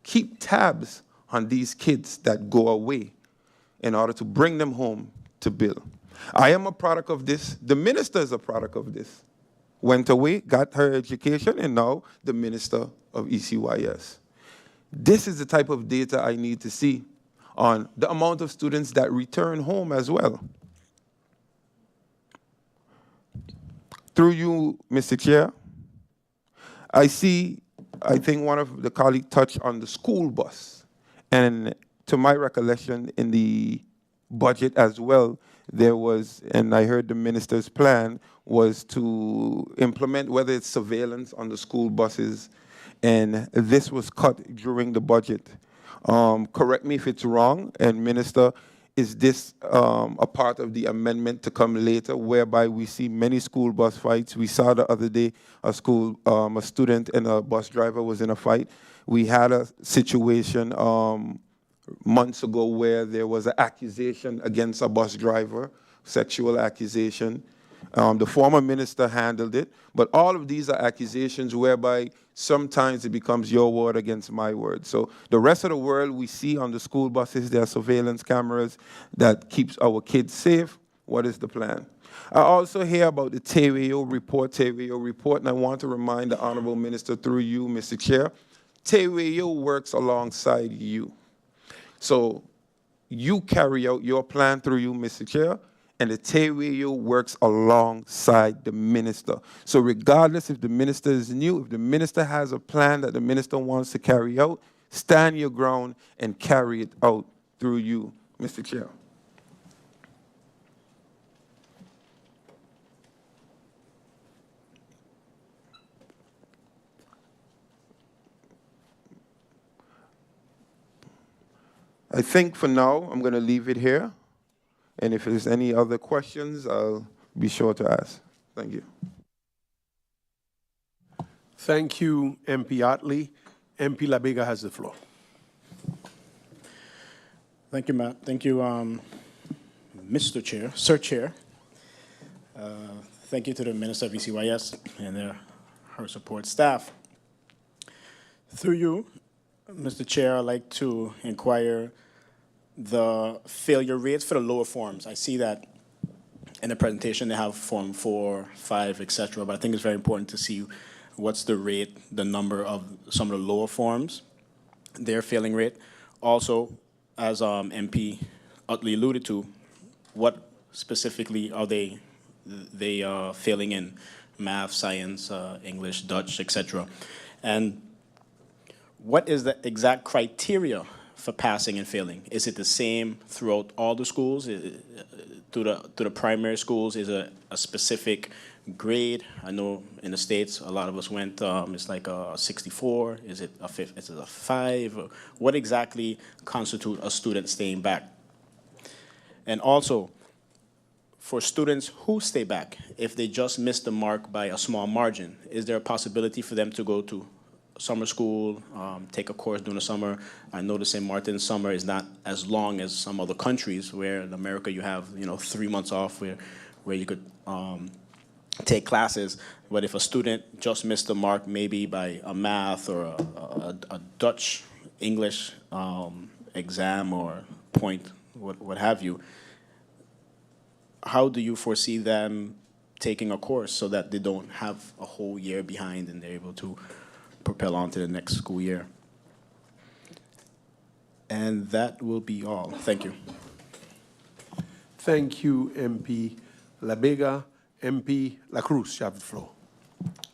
keep tabs on these kids that go away in order to bring them home to build? I am a product of this. The minister is a product of this. Went away, got her education, and now the minister of ECYS. This is the type of data I need to see on the amount of students that return home as well. Through you, Mr. Chair, I think one of the colleagues touched on the school bus. And to my recollection, in the budget as well, there was, and I heard the minister's plan, was to implement whether it's surveillance on the school buses, and this was cut during the budget. Correct me if it's wrong, and Minister, is this a part of the amendment to come later, whereby we see many school bus fights? We saw the other day a student and a bus driver was in a fight. We had a situation months ago where there was an accusation against a bus driver, sexual accusation. The former minister handled it, but all of these are accusations whereby sometimes it becomes your word against my word. So the rest of the world, we see on the school buses, there are surveillance cameras that keeps our kids safe. What is the plan? I also hear about the TWO report, and I want to remind the Honorable Minister through you, Mr. Chair, TWO works alongside you. So you carry out your plan through you, Mr. Chair, and the TWO works alongside the minister. So regardless if the minister is new, if the minister has a plan that the minister wants to carry out, stand your ground and carry it out through you, Mr. Chair. I think for now, I'm going to leave it here. And if there's any other questions, I'll be sure to ask. Thank you. Thank you, MP Otley. MP Labega has the floor. Thank you, Matt. Thank you, Mr. Chair, Sir Chair. Thank you to the Minister of ECYS and her support staff. Through you, Mr. Chair, I'd like to inquire the failure rates for the lower forms. I see that in the presentation they have form 4, 5, etc., but I think it's very important to see what's the rate, the number of some of the lower forms, their failing rate. Also, as MP Utley alluded to, what specifically are they failing in? Math, science, English, Dutch, etc. And what is the exact criteria for passing and failing? Is it the same throughout all the schools? To the primary schools, is it a specific grade? I know in the States, a lot of us went, it's like a 64. Is it a 5? What exactly constitutes a student staying back? And also, for students who stay back, if they just miss the mark by a small margin, is there a possibility for them to go to summer school, take a course during the summer? I notice in Maarten, summer is not as long as some other countries, where in America you have 3 months off where you could take classes. But if a student just missed the mark maybe by a math or a Dutch English exam or point, what have you, how do you foresee them taking a course so that they don't have a whole year behind and they're able to propel on to the next school year? And that will be all. Thank you. Thank you, MP Labega. MP La Cruz, you have the floor.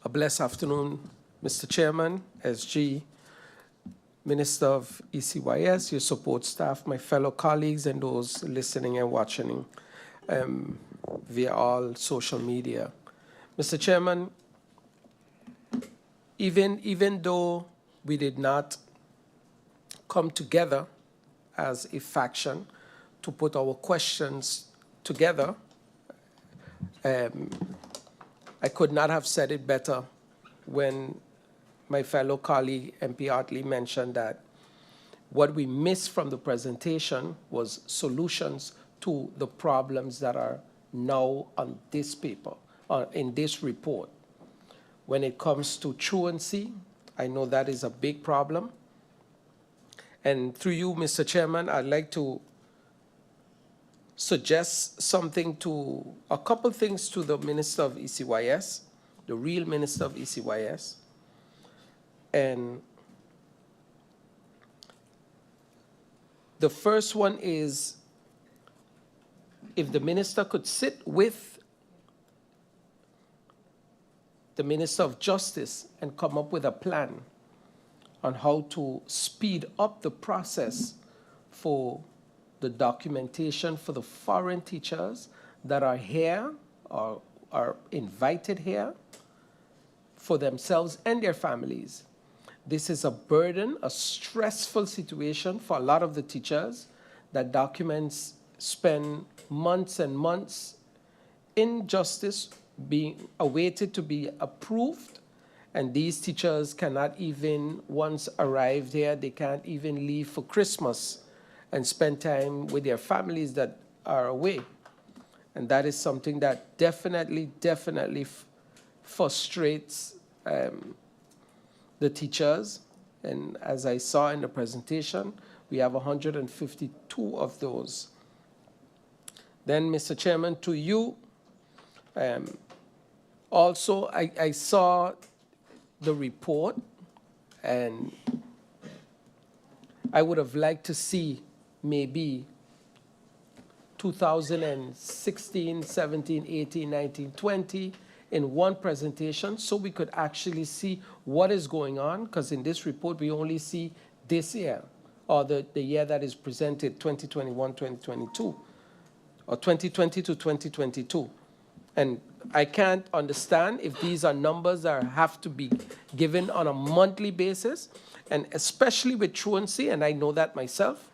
A blessed afternoon, Mr. Chairman, SG, Minister of ECYS, your support staff, my fellow colleagues, and those listening and watching via all social media. Mr. Chairman, even though we did not come together as a faction to put our questions together, I could not have said it better when my fellow colleague, MP Hartley, mentioned that what we missed from the presentation was solutions to the problems that are now on this paper, in this report. When it comes to truancy, I know that is a big problem. And through you, Mr. Chairman, I'd like to suggest a couple things to the Minister of ECYS, the real Minister of ECYS. And the first one is, if the minister could sit with the Minister of Justice and come up with a plan on how to speed up the process for the documentation for the foreign teachers that are here or are invited here for themselves and their families. This is a burden, a stressful situation for a lot of the teachers, that documents spend months and months in justice being awaited to be approved. And these teachers cannot even, once arrived here, they can't even leave for Christmas and spend time with their families that are away. And that is something that definitely frustrates the teachers. And as I saw in the presentation, we have 152 of those. Then, Mr. Chairman, to you, also, I saw the report, and I would have liked to see maybe 2016, 17, 18, 19, 20 in one presentation, so we could actually see what is going on, because in this report we only see this year, or the year that is presented, 2021, 2022, or 2020 to 2022. And I can't understand if these are numbers that have to be given on a monthly basis, and especially with truancy, and I know that myself,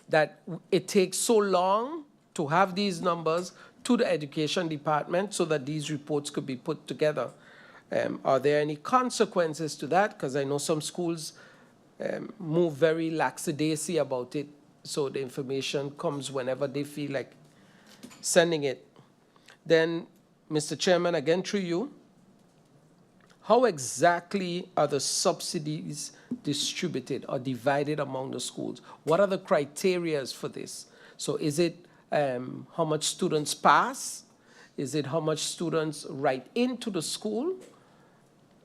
that it takes so long to have these numbers to the education department so that these reports could be put together. Are there any consequences to that? Because I know some schools move very lackadaisy about it, so the information comes whenever they feel like sending it. Then, Mr. Chairman, again through you, how exactly are the subsidies distributed or divided among the schools? What are the criteria for this? So is it how much students pass? Is it how much students write into the school?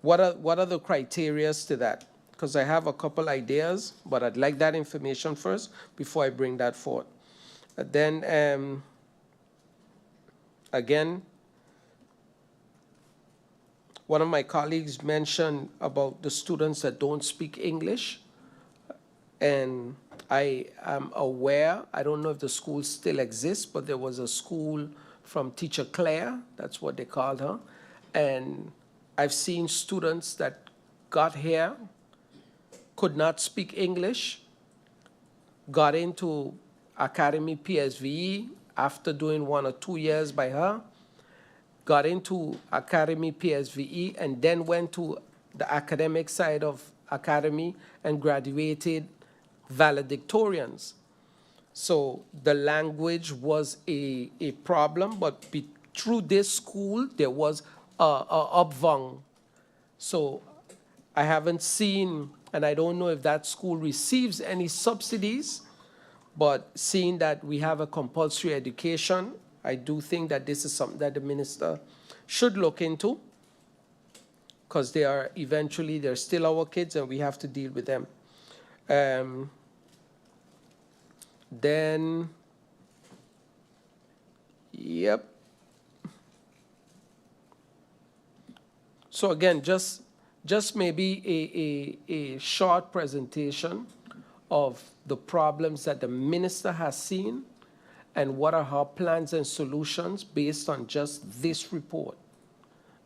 What are the criteria to that? Because I have a couple ideas, but I'd like that information first before I bring that forward. Then, again, one of my colleagues mentioned about the students that don't speak English. And I am aware, I don't know if the school still exists, but there was a school from Teacher Claire, that's what they called her. And I've seen students that got here, could not speak English, got into Academy PSVE after doing 1 or 2 years by her, got into Academy PSVE, and then went to the academic side of Academy and graduated valedictorians. So the language was a problem, but through this school, there was a upvang. So I haven't seen, and I don't know if that school receives any subsidies, but seeing that we have a compulsory education, I do think that this is something that the minister should look into, because they are eventually, they're still our kids and we have to deal with them. Then, yep. So again, just maybe a short presentation of the problems that the minister has seen and what are her plans and solutions based on just this report.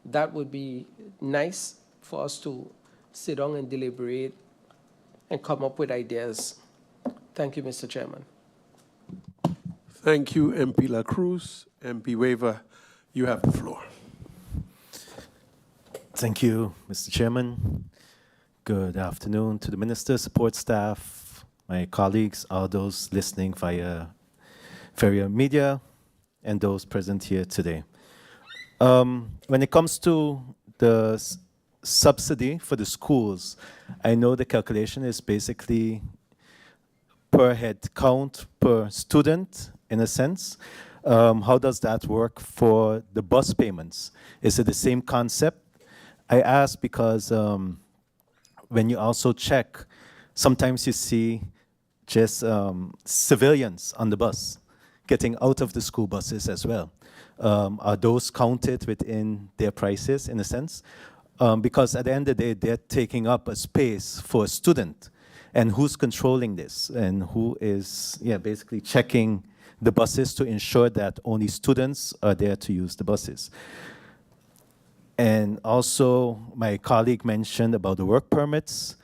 That would be nice for us to sit down and deliberate and come up with ideas. Thank you, Mr. Chairman. Thank you, MP La Cruz. MP Weaver, you have the floor. Thank you, Mr. Chairman. Good afternoon to the minister, support staff, my colleagues, all those listening via media, and those present here today. When it comes to the subsidy for the schools, I know the calculation is basically per head count per student, in a sense. How does that work for the bus payments? Is it the same concept? I ask because when you also check, sometimes you see just civilians on the bus getting out of the school buses as well. Are those counted within their prices, in a sense? Because at the end of the day, they're taking up a space for a student. And who's controlling this? And who is basically checking the buses to ensure that only students are there to use the buses? And also, my colleague mentioned about the work permits,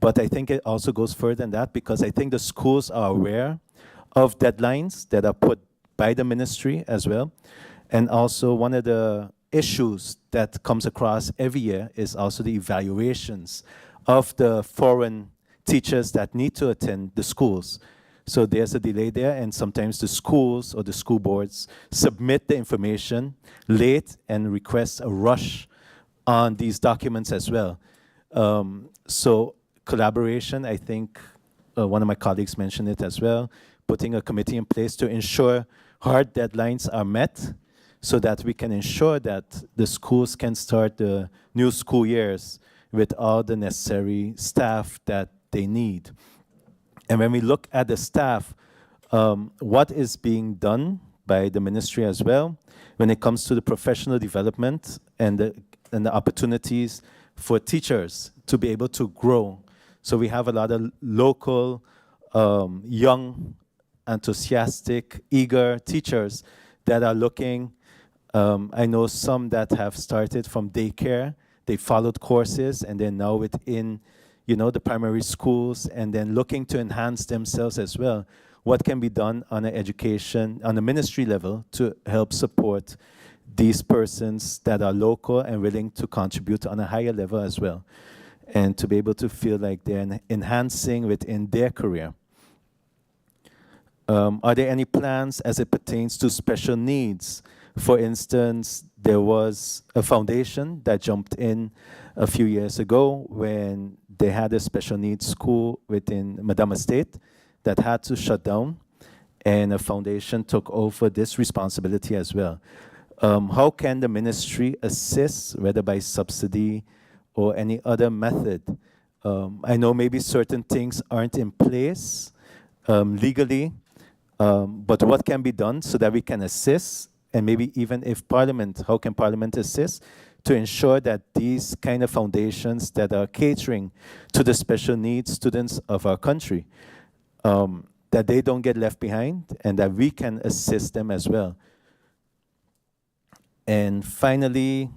but I think it also goes further than that, because I think the schools are aware of deadlines that are put by the ministry as well. And also, one of the issues that comes across every year is also the evaluations of the foreign teachers that need to attend the schools. So there's a delay there, and sometimes the schools or the school boards submit the information late and request a rush on these documents as well. So collaboration, I think one of my colleagues mentioned it as well, putting a committee in place to ensure hard deadlines are met so that we can ensure that the schools can start the new school years with all the necessary staff that they need. And when we look at the staff, what is being done by the ministry as well, when it comes to the professional development and the opportunities for teachers to be able to grow. So we have a lot of local, young, enthusiastic, eager teachers that are looking. I know some that have started from daycare. They followed courses, and they're now within the primary schools, and then looking to enhance themselves as well. What can be done on an education, on a ministry level to help support these persons that are local and willing to contribute on a higher level as well, and to be able to feel like they're enhancing within their career. Are there any plans as it pertains to special needs? For instance, there was a foundation that jumped in a few years ago when they had a special needs school within Madame Estate that had to shut down, and a foundation took over this responsibility as well. How can the ministry assist, whether by subsidy or any other method? I know maybe certain things aren't in place legally, but what can be done so that we can assist and maybe even if Parliament, how can Parliament assist to ensure that these kind of foundations that are catering to the special needs students of our country, that they don't get left behind and that we can assist them as well. And finally,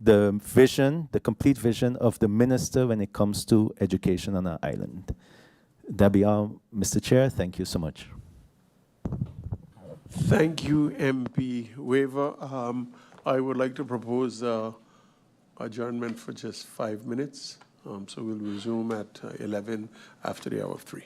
the vision, the complete vision of the minister when it comes to education on our island. That be all, Mr. Chair. Thank you so much. Thank you, MP Weaver. I would like to propose adjournment for just 5 minutes. So we'll resume at 11 after the hour of 3.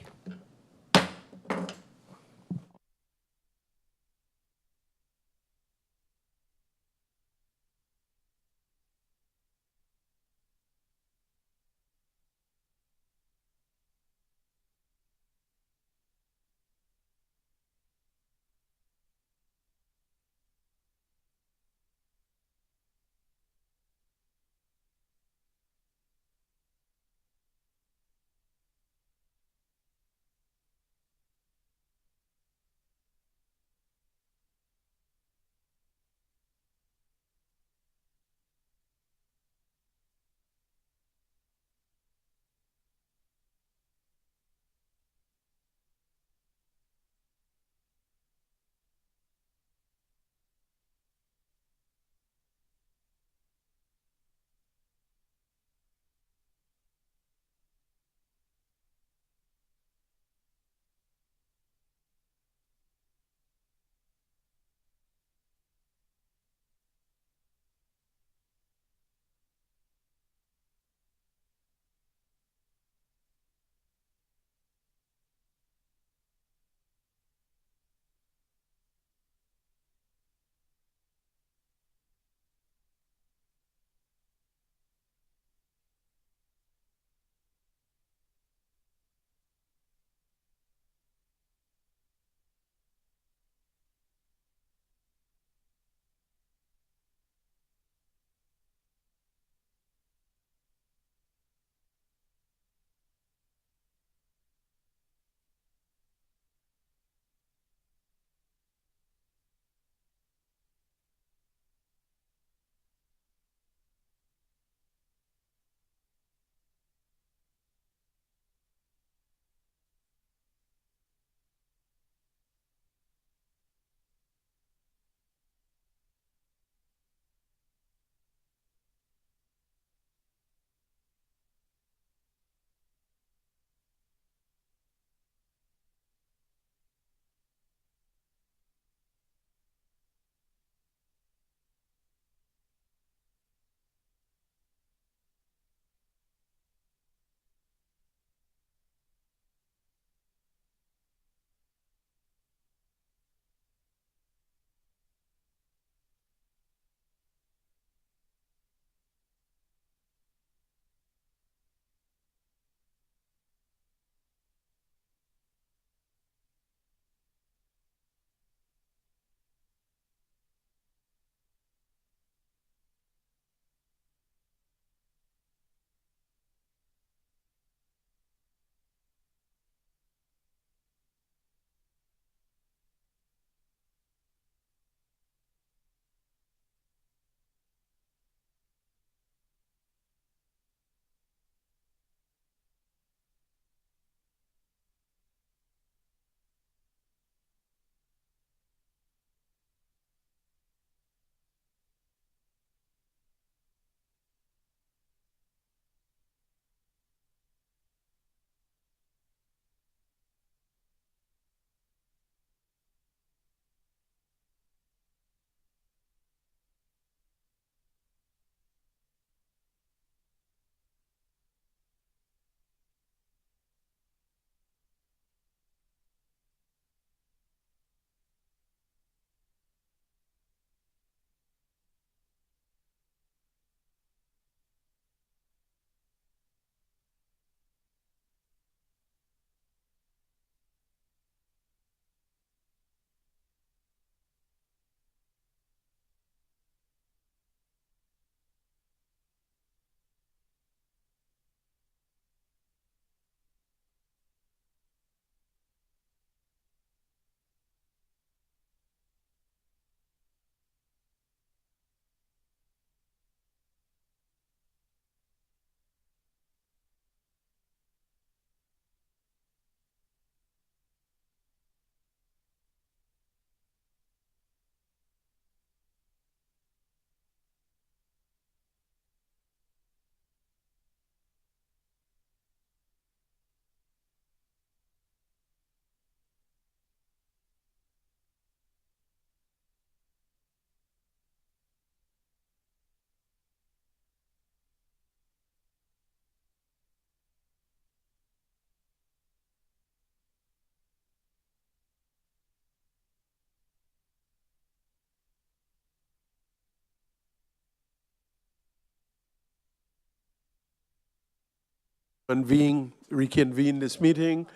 Reconvene this meeting.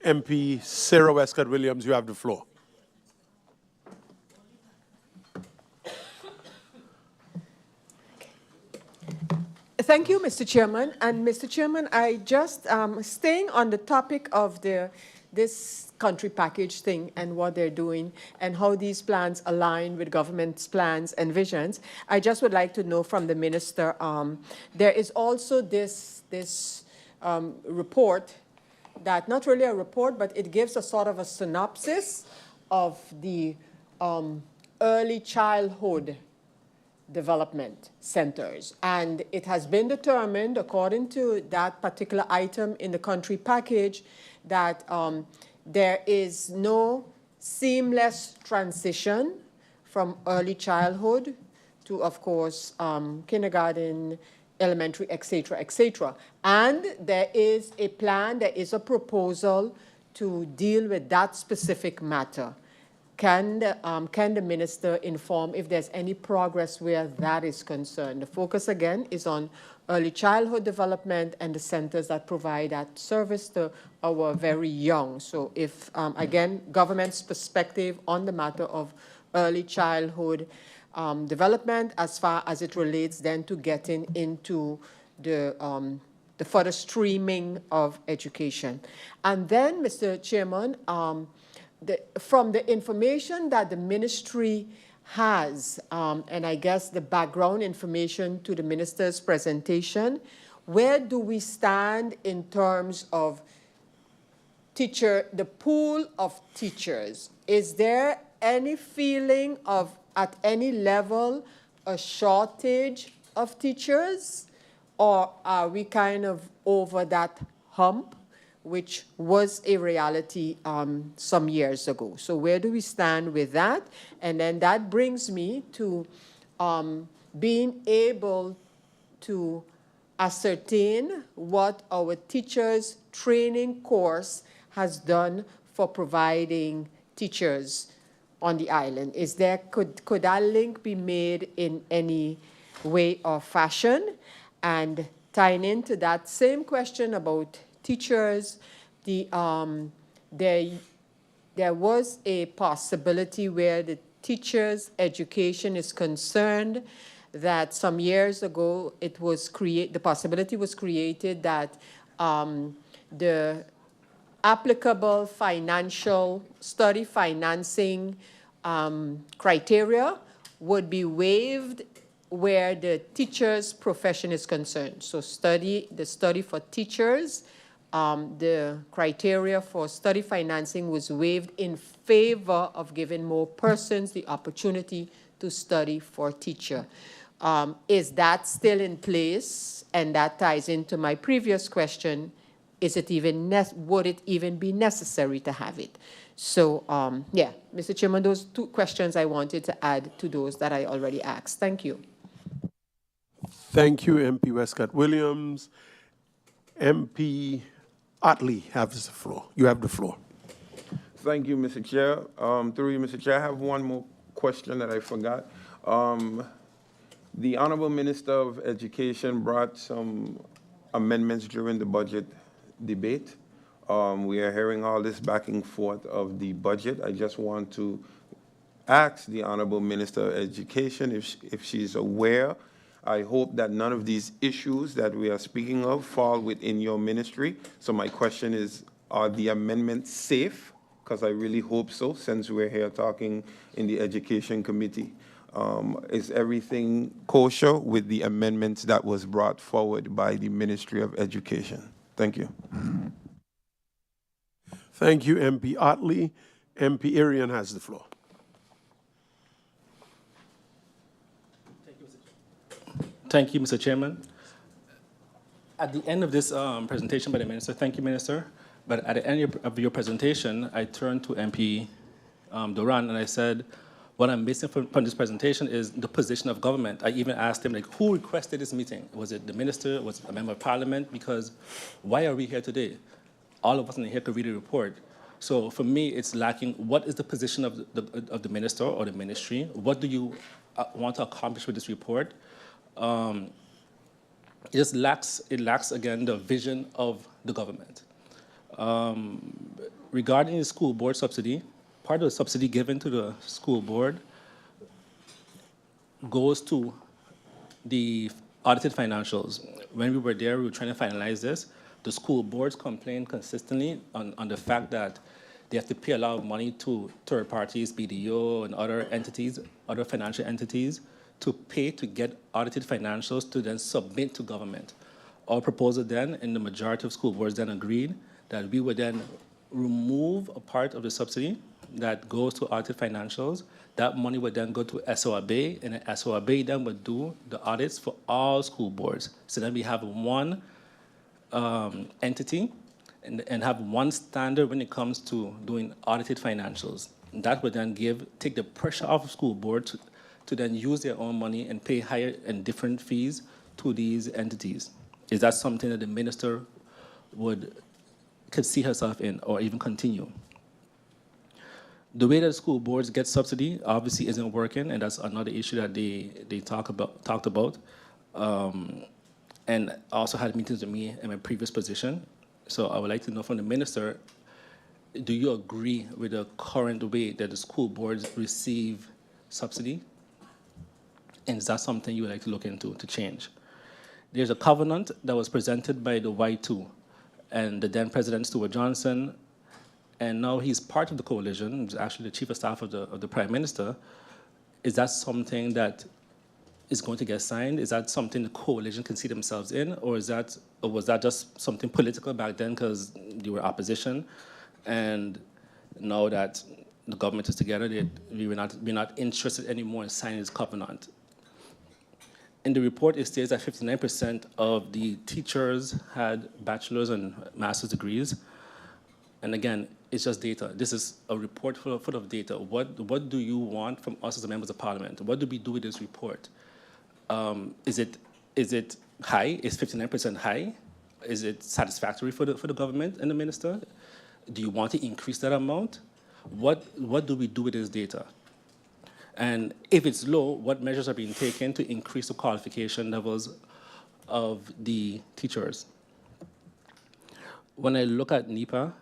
MP Sarah Westcott Williams, you have the floor. Thank you, Mr. Chairman. And Mr. Chairman, I just staying on the topic of this country package thing and what they're doing and how these plans align with government's plans and visions. I just would like to know from the minister. There is also this report that, not really a report, but it gives a sort of a synopsis of the early childhood development centers. And it has been determined, according to that particular item in the country package, that there is no seamless transition from early childhood to, of course, kindergarten, elementary, etc., etc. And there is a plan, there is a proposal to deal with that specific matter. Can the minister inform if there's any progress where that is concerned? The focus, again, is on early childhood development and the centers that provide that service to our very young. So if, again, government's perspective on the matter of early childhood development as far as it relates then to getting into the further streaming of education. And then, Mr. Chairman, from the information that the ministry has, and I guess the background information to the minister's presentation, where do we stand in terms of the pool of teachers? Is there any feeling of, at any level, a shortage of teachers? Or are we kind of over that hump, which was a reality some years ago? So where do we stand with that? And then that brings me to being able to ascertain what our teachers training course has done for providing teachers on the island. Is there, could that link be made in any way or fashion? And tying into that same question about teachers, there was a possibility where the teachers' education is concerned that some years ago it was the possibility was created that the applicable financial study financing criteria would be waived where the teacher's profession is concerned. So the study for teachers, the criteria for study financing was waived in favor of giving more persons the opportunity to study for teacher. Is that still in place? And that ties into my previous question. Is it even would it even be necessary to have it? So, yeah, Mr. Chairman, those two questions I wanted to add to those that I already asked. Thank you. Thank you, MP Westcott Williams. MP Otley has the floor. You have the floor. Thank you, Mr. Chair. Through you, Mr. Chair, I have one more question that I forgot. The Honorable Minister of Education brought some amendments during the budget debate. We are hearing all this back and forth of the budget. I just want to ask the Honorable Minister of Education if she's aware. I hope that none of these issues that we are speaking of fall within your ministry. So my question is, are the amendments safe? Because I really hope so, since we're here talking in the Education Committee. Is everything kosher with the amendments that was brought forward by the Ministry of Education? Thank you. Thank you, MP Otley. MP Arian has the floor. Thank you, Mr. Chairman. At the end of this presentation by the minister, thank you, Minister, but at the end of your presentation, I turned to MP Duran and I said, what I'm missing from this presentation is the position of government. I even asked him, like, who requested this meeting? Was it the minister? Was it a member of parliament? Because why are we here today? All of us are here to read a report. So for me, it's lacking, what is the position of the minister or the ministry? What do you want to accomplish with this report? it lacks again the vision of the government. Regarding the school board subsidy, part of the subsidy given to the school board goes to the audited financials. When we were there, we were trying to finalize this. The school boards complain consistently on the fact that they have to pay a lot of money to third parties, BDO and other entities, other financial entities, to pay to get audited financials to then submit to government. Our proposal then, and the majority of school boards then agreed, that we would then remove a part of the subsidy that goes to audited financials. That money would then go to SORB, and the SORB then would do the audits for all school boards. So then we have one entity and have one standard when it comes to doing audited financials. And that would then take the pressure off of school boards to then use their own money and pay higher and different fees to these entities. Is that something that the minister could see herself in or even continue? The way that school boards get subsidy obviously isn't working, and that's another issue that they talked about. And also had meetings with me in my previous position. So I would like to know from the minister, do you agree with the current way that the school boards receive subsidy? And is that something you would like to look into to change? There's a covenant that was presented by the Y2 and the then President Stuart Johnson, and now he's part of the coalition. He's actually the chief of staff of the Prime Minister. Is that something that is going to get signed? Is that something the coalition can see themselves in, or was that just something political back then because you were opposition, and now that the government is together, we're not interested anymore in signing this covenant? In the report, it states that 59% of the teachers had bachelor's and master's degrees. And again, it's just data. This is a report full of data. What do you want from us as members of parliament? What do we do with this report? Is it high? Is 59% high? Is it satisfactory for the government and the minister? Do you want to increase that amount? What do we do with this data? And if it's low, what measures are being taken to increase the qualification levels of the teachers? When I look at NEPA,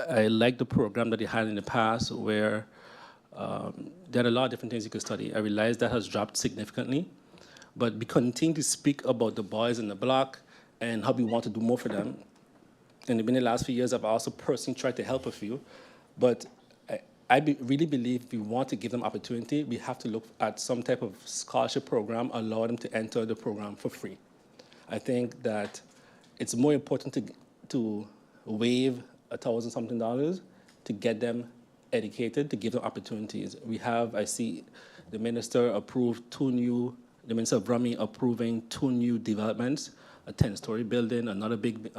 I like the program that they had in the past where there are a lot of different things you could study. I realize that has dropped significantly, but we continue to speak about the boys in the block and how we want to do more for them. And in the last few years, I've also personally tried to help a few, but really believe if we want to give them opportunity, we have to look at some type of scholarship program, allow them to enter the program for free. I think that it's more important to waive $1,000-something to get them educated, to give them opportunities. I see the minister approved the Minister of Brummy approving 2 new developments, a 10-story building, another big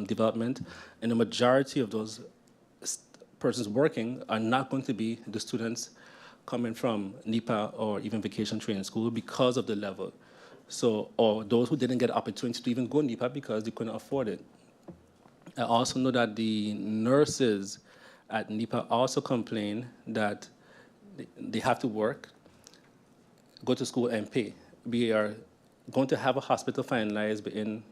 development, and the majority of those persons working are not going to be the students coming from NEPA or even vacation training school because of the level. So, or those who didn't get opportunity to even go NEPA because they couldn't afford it. I also know that the nurses at NEPA also complain that they have to work, go to school and pay. We are going to have a hospital finalized in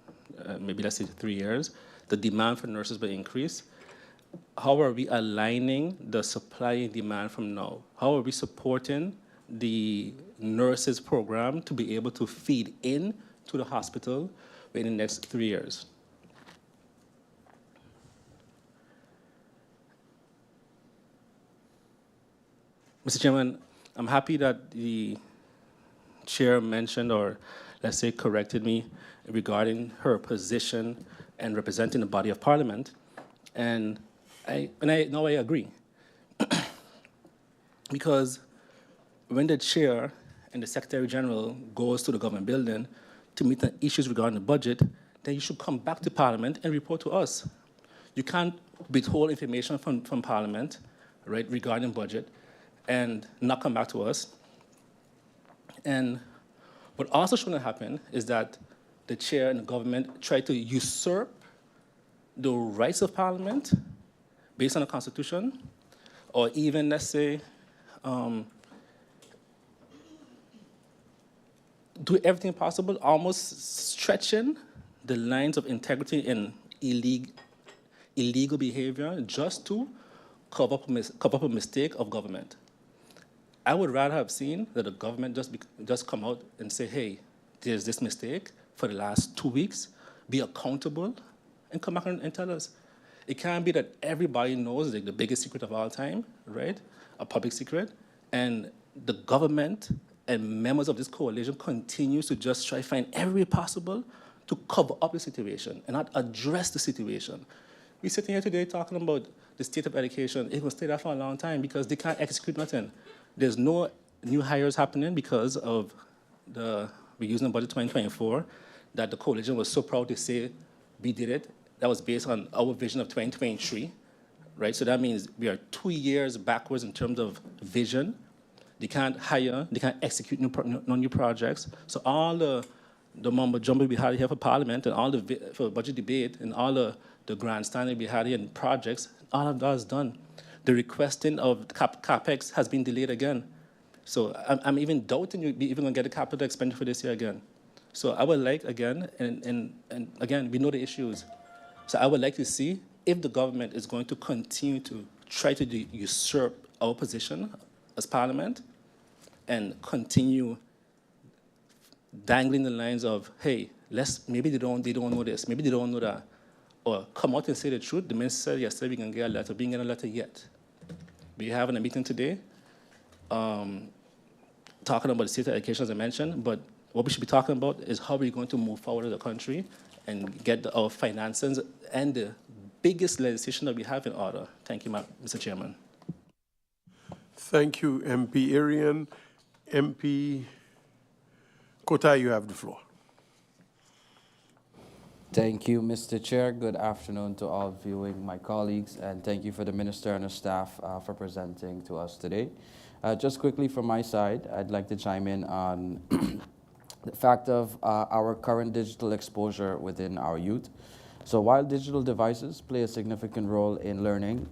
maybe let's say 3 years. The demand for nurses will increase. How are we aligning the supply and demand from now? How are we supporting the nurses program to be able to feed in to the hospital in the next 3 years? Mr. Chairman, I'm happy that the chair mentioned, or let's say corrected me regarding her position and representing the body of parliament. And I agree. Because when the chair and the secretary general goes to the government building to meet the issues regarding the budget, then you should come back to parliament and report to us. You can't withhold information from parliament, right, regarding budget and not come back to us. And what also shouldn't happen is that the chair and the government try to usurp the rights of parliament based on the Constitution, or even, let's say, do everything possible, almost stretching the lines of integrity in illegal behavior just to cover up a mistake of government. I would rather have seen that the government just come out and say, hey, there's this mistake for the last 2 weeks, be accountable, and come back and tell us. It can't be that everybody knows the biggest secret of all time, right? A public secret, and the government and members of this coalition continues to just try to find every way possible to cover up the situation and not address the situation. We're sitting here today talking about the state of education. It will stay there for a long time because they can't execute nothing. There's no new hires happening because of the reusing budget 2024 that the coalition was so proud to say we did it. That was based on our vision of 2023, right? So that means we are 2 years backwards in terms of vision. They can't hire, they can't execute no new projects. So all the mumbo jumbo we had here for Parliament and all for budget debate and all the grandstanding we had here in projects, all of that is done. The requesting of CapEx has been delayed again. So I'm even doubting you'll be even going to get a capital expenditure for this year again. So I would like, again, and again, we know the issues. So I would like to see if the government is going to continue to try to usurp our position as Parliament and continue dangling the lines of, hey, maybe they don't know this, maybe they don't know that, or come out and say the truth. The minister said yesterday we can get a letter. We didn't get a letter yet. We're having a meeting today talking about the state of education, as I mentioned, but what we should be talking about is how we're going to move forward as a country and get our finances and the biggest legislation that we have in order. Thank you, Mr. Chairman. Thank you, MP Arian. MP Kota, you have the floor. Thank you, Mr. Chair. Good afternoon to all viewing, my colleagues, and thank you for the Minister and the staff for presenting to us today. Just quickly from my side, I'd like to chime in on the fact of our current digital exposure within our youth. So while digital devices play a significant role in learning,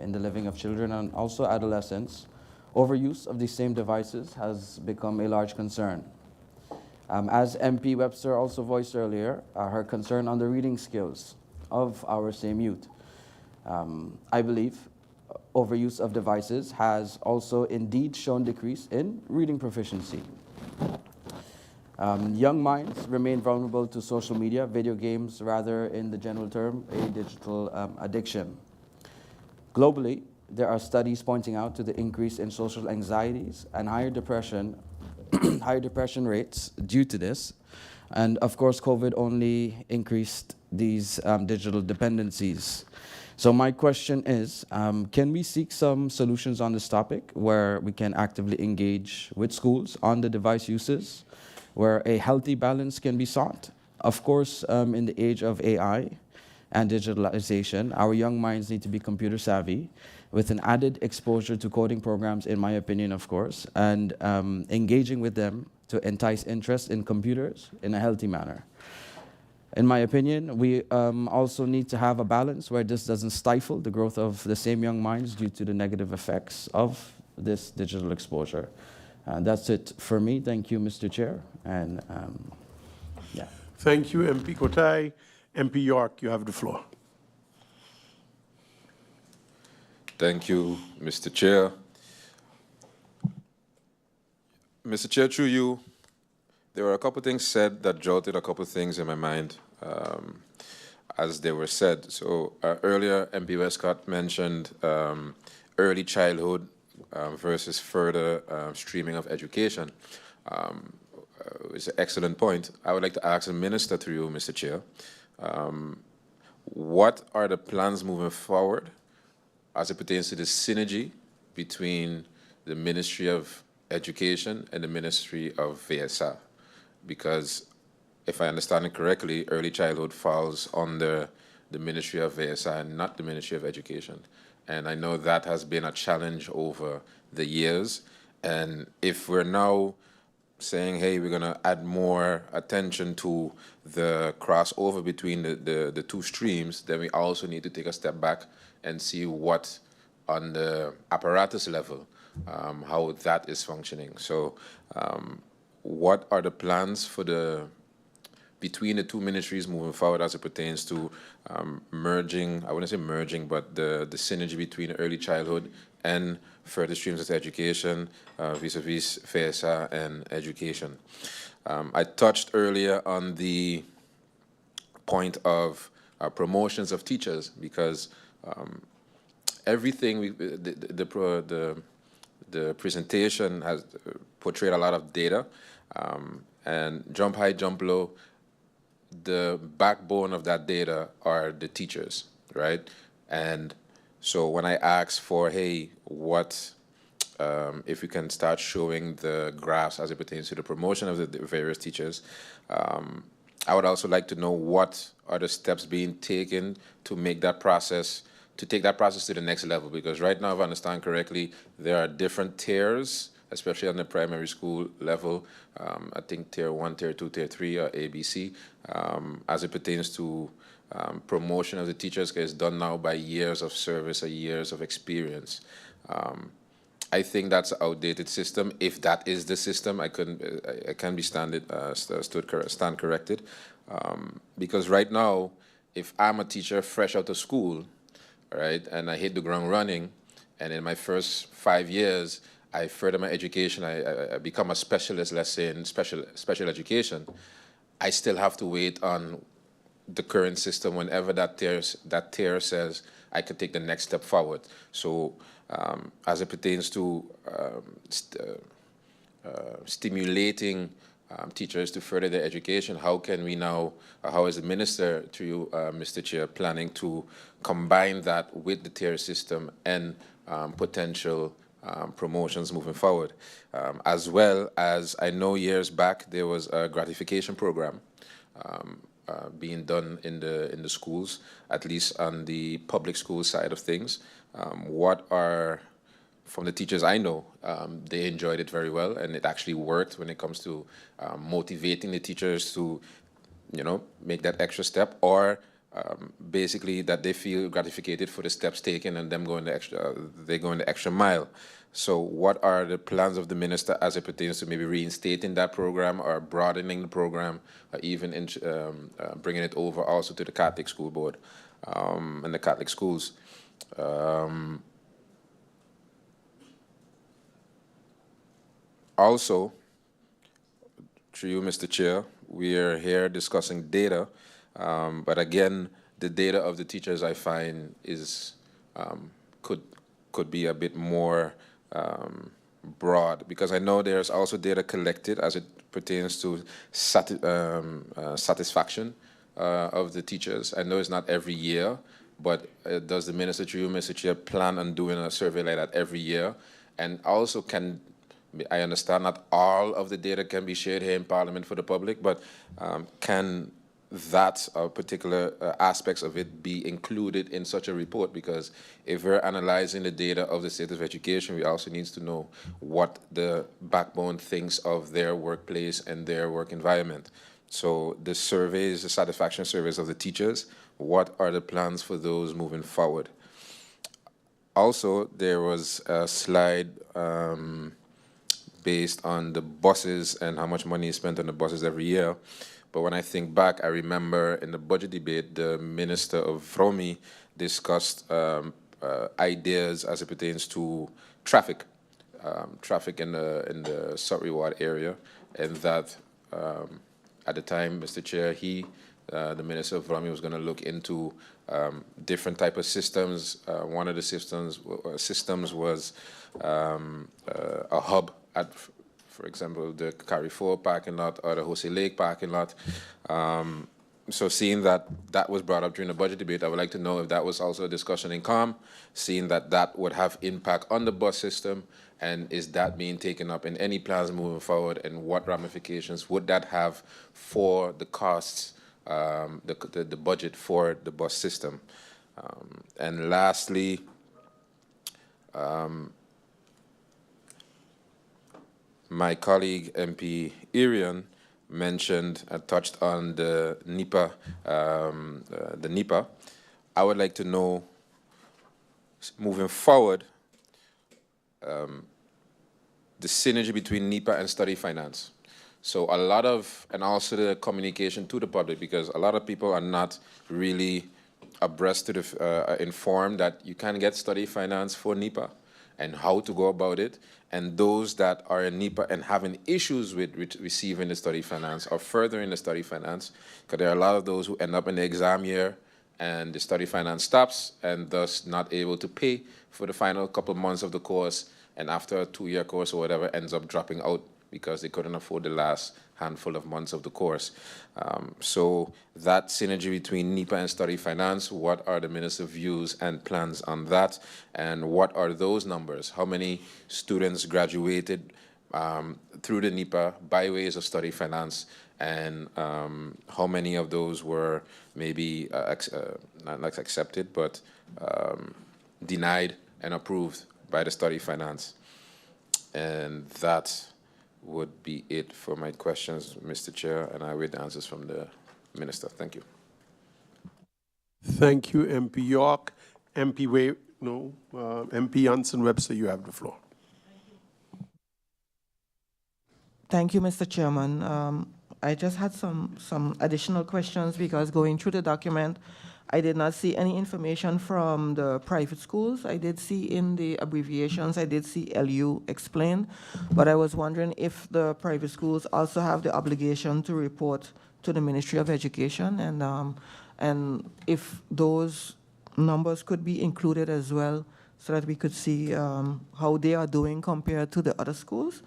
in the living of children and also adolescents, overuse of these same devices has become a large concern. As MP Webster also voiced earlier, her concern on the reading skills of our same youth. I believe overuse of devices has also indeed shown decrease in reading proficiency. Young minds remain vulnerable to social media, video games, rather in the general term, a digital addiction. Globally, there are studies pointing out to the increase in social anxieties and higher depression rates due to this. And of course, COVID only increased these digital dependencies. So my question is, can we seek some solutions on this topic where we can actively engage with schools on the device uses, where a healthy balance can be sought? Of course, in the age of AI and digitalization, our young minds need to be computer savvy with an added exposure to coding programs, in my opinion, of course, and engaging with them to entice interest in computers in a healthy manner. In my opinion, we also need to have a balance where this doesn't stifle the growth of the same young minds due to the negative effects of this digital exposure. That's it for me. Thank you, Mr. Chair. And yeah. Thank you, MP Kotai. MP York, you have the floor. Thank you, Mr. Chair. Mr. Chair, through you, there were a couple of things said that jolted a couple of things in my mind as they were said. So earlier, MP Westcott mentioned early childhood versus further streaming of education. It's an excellent point. I would like to ask the Minister through you, Mr. Chair, what are the plans moving forward as it pertains to the synergy between the Ministry of Education and the Ministry of CECYSA? Because if I understand it correctly, early childhood falls under the Ministry of CECYSA and not the Ministry of Education. And I know that has been a challenge over the years. And if we're now saying, hey, we're going to add more attention to the crossover between the two streams, then we also need to take a step back and see what, on the apparatus level, how that is functioning. So what are the plans for between the two ministries moving forward as it pertains to merging, I wouldn't say merging, but the synergy between early childhood and further streams of education, vis-a-vis CECYSA and education. I touched earlier on the point of promotions of teachers, because everything the presentation has portrayed a lot of data, and jump high, jump low. The backbone of that data are the teachers, right? And so when I ask for, hey, what if we can start showing the graphs as it pertains to the promotion of the various teachers, I would also like to know what are the steps being taken to make that process, to take that process to the next level. Because right now, if I understand correctly, there are different tiers, especially on the primary school level. I think tier 1, tier 2, tier 3, or ABC, as it pertains to promotion of the teachers, is done now by years of service or years of experience. I think that's an outdated system. If that is the system, I can be stand corrected. Because right now, if I'm a teacher fresh out of school, right, and I hit the ground running, and in my first 5 years, I further my education, I become a specialist, let's say, in special education, I still have to wait on the current system whenever that tier says I could take the next step forward. So as it pertains to stimulating teachers to further their education, how can we now, how is the minister, to you, Mr. Chair, planning to combine that with the tier system and potential promotions moving forward? As well as, I know years back there was a gratification program being done in the schools, at least on the public school side of things. What are, from the teachers I know, they enjoyed it very well, and it actually worked when it comes to motivating the teachers to, make that extra step, or basically that they feel gratified for the steps taken and them going the extra mile. So what are the plans of the minister as it pertains to maybe reinstating that program, or broadening the program, or even bringing it over also to the Catholic School Board and the Catholic schools? Also, through you, Mr. Chair, we are here discussing data, but again, the data of the teachers, I find, is could be a bit more broad, because I know there's also data collected as it pertains to satisfaction of the teachers. I know it's not every year, but does the minister, through you, Mr. Chair, plan on doing a survey like that every year? And also, I understand not all of the data can be shared here in Parliament for the public, but can that particular aspects of it be included in such a report? Because if we're analyzing the data of the state of education, we also need to know what the backbone thinks of their workplace and their work environment. So the surveys, the satisfaction surveys of the teachers, what are the plans for those moving forward? Also, there was a slide based on the buses and how much money is spent on the buses every year. But when I think back, I remember in the budget debate, the Minister of Vromi discussed ideas as it pertains to traffic in the Surrey Ward area, and that at the time, Mr. Chair, the Minister of Vromi was going to look into different type of systems. One of the systems was a hub at, for example, the Carrefour parking lot or the Jose Lake parking lot. So seeing that was brought up during the budget debate, I would like to know if that was also a discussion in COM, seeing that would have impact on the bus system, and is that being taken up in any plans moving forward, and what ramifications would that have for the costs, the budget for the bus system? And lastly, my colleague MP Irian touched on the NEPA. I would like to know, moving forward, the synergy between NEPA and study finance. So a lot of, and also the communication to the public, because a lot of people are not really abreast to the, informed that you can get study finance for NEPA and how to go about it. And those that are in NEPA and having issues with receiving the study finance or furthering the study finance, because there are a lot of those who end up in the exam year and the study finance stops and thus not able to pay for the final couple months of the course, and after a 2-year course or whatever ends up dropping out because they couldn't afford the last handful of months of the course. So that synergy between NEPA and study finance, what are the minister's views and plans on that? And what are those numbers? How many students graduated through the NEPA by ways of study finance? And how many of those were maybe not accepted, but denied and approved by the study finance? And that would be it for my questions, Mr. Chair, and I await the answers from the minister. Thank you. Thank you, MP York. MP MP Janssen-Webster, you have the floor. Thank you, Mr. Chairman. I just had some additional questions because going through the document, I did not see any information from the private schools. I did see in the abbreviations, I did see LU explained, but I was wondering if the private schools also have the obligation to report to the Ministry of Education, and if those numbers could be included as well so that we could see how they are doing compared to the other schools.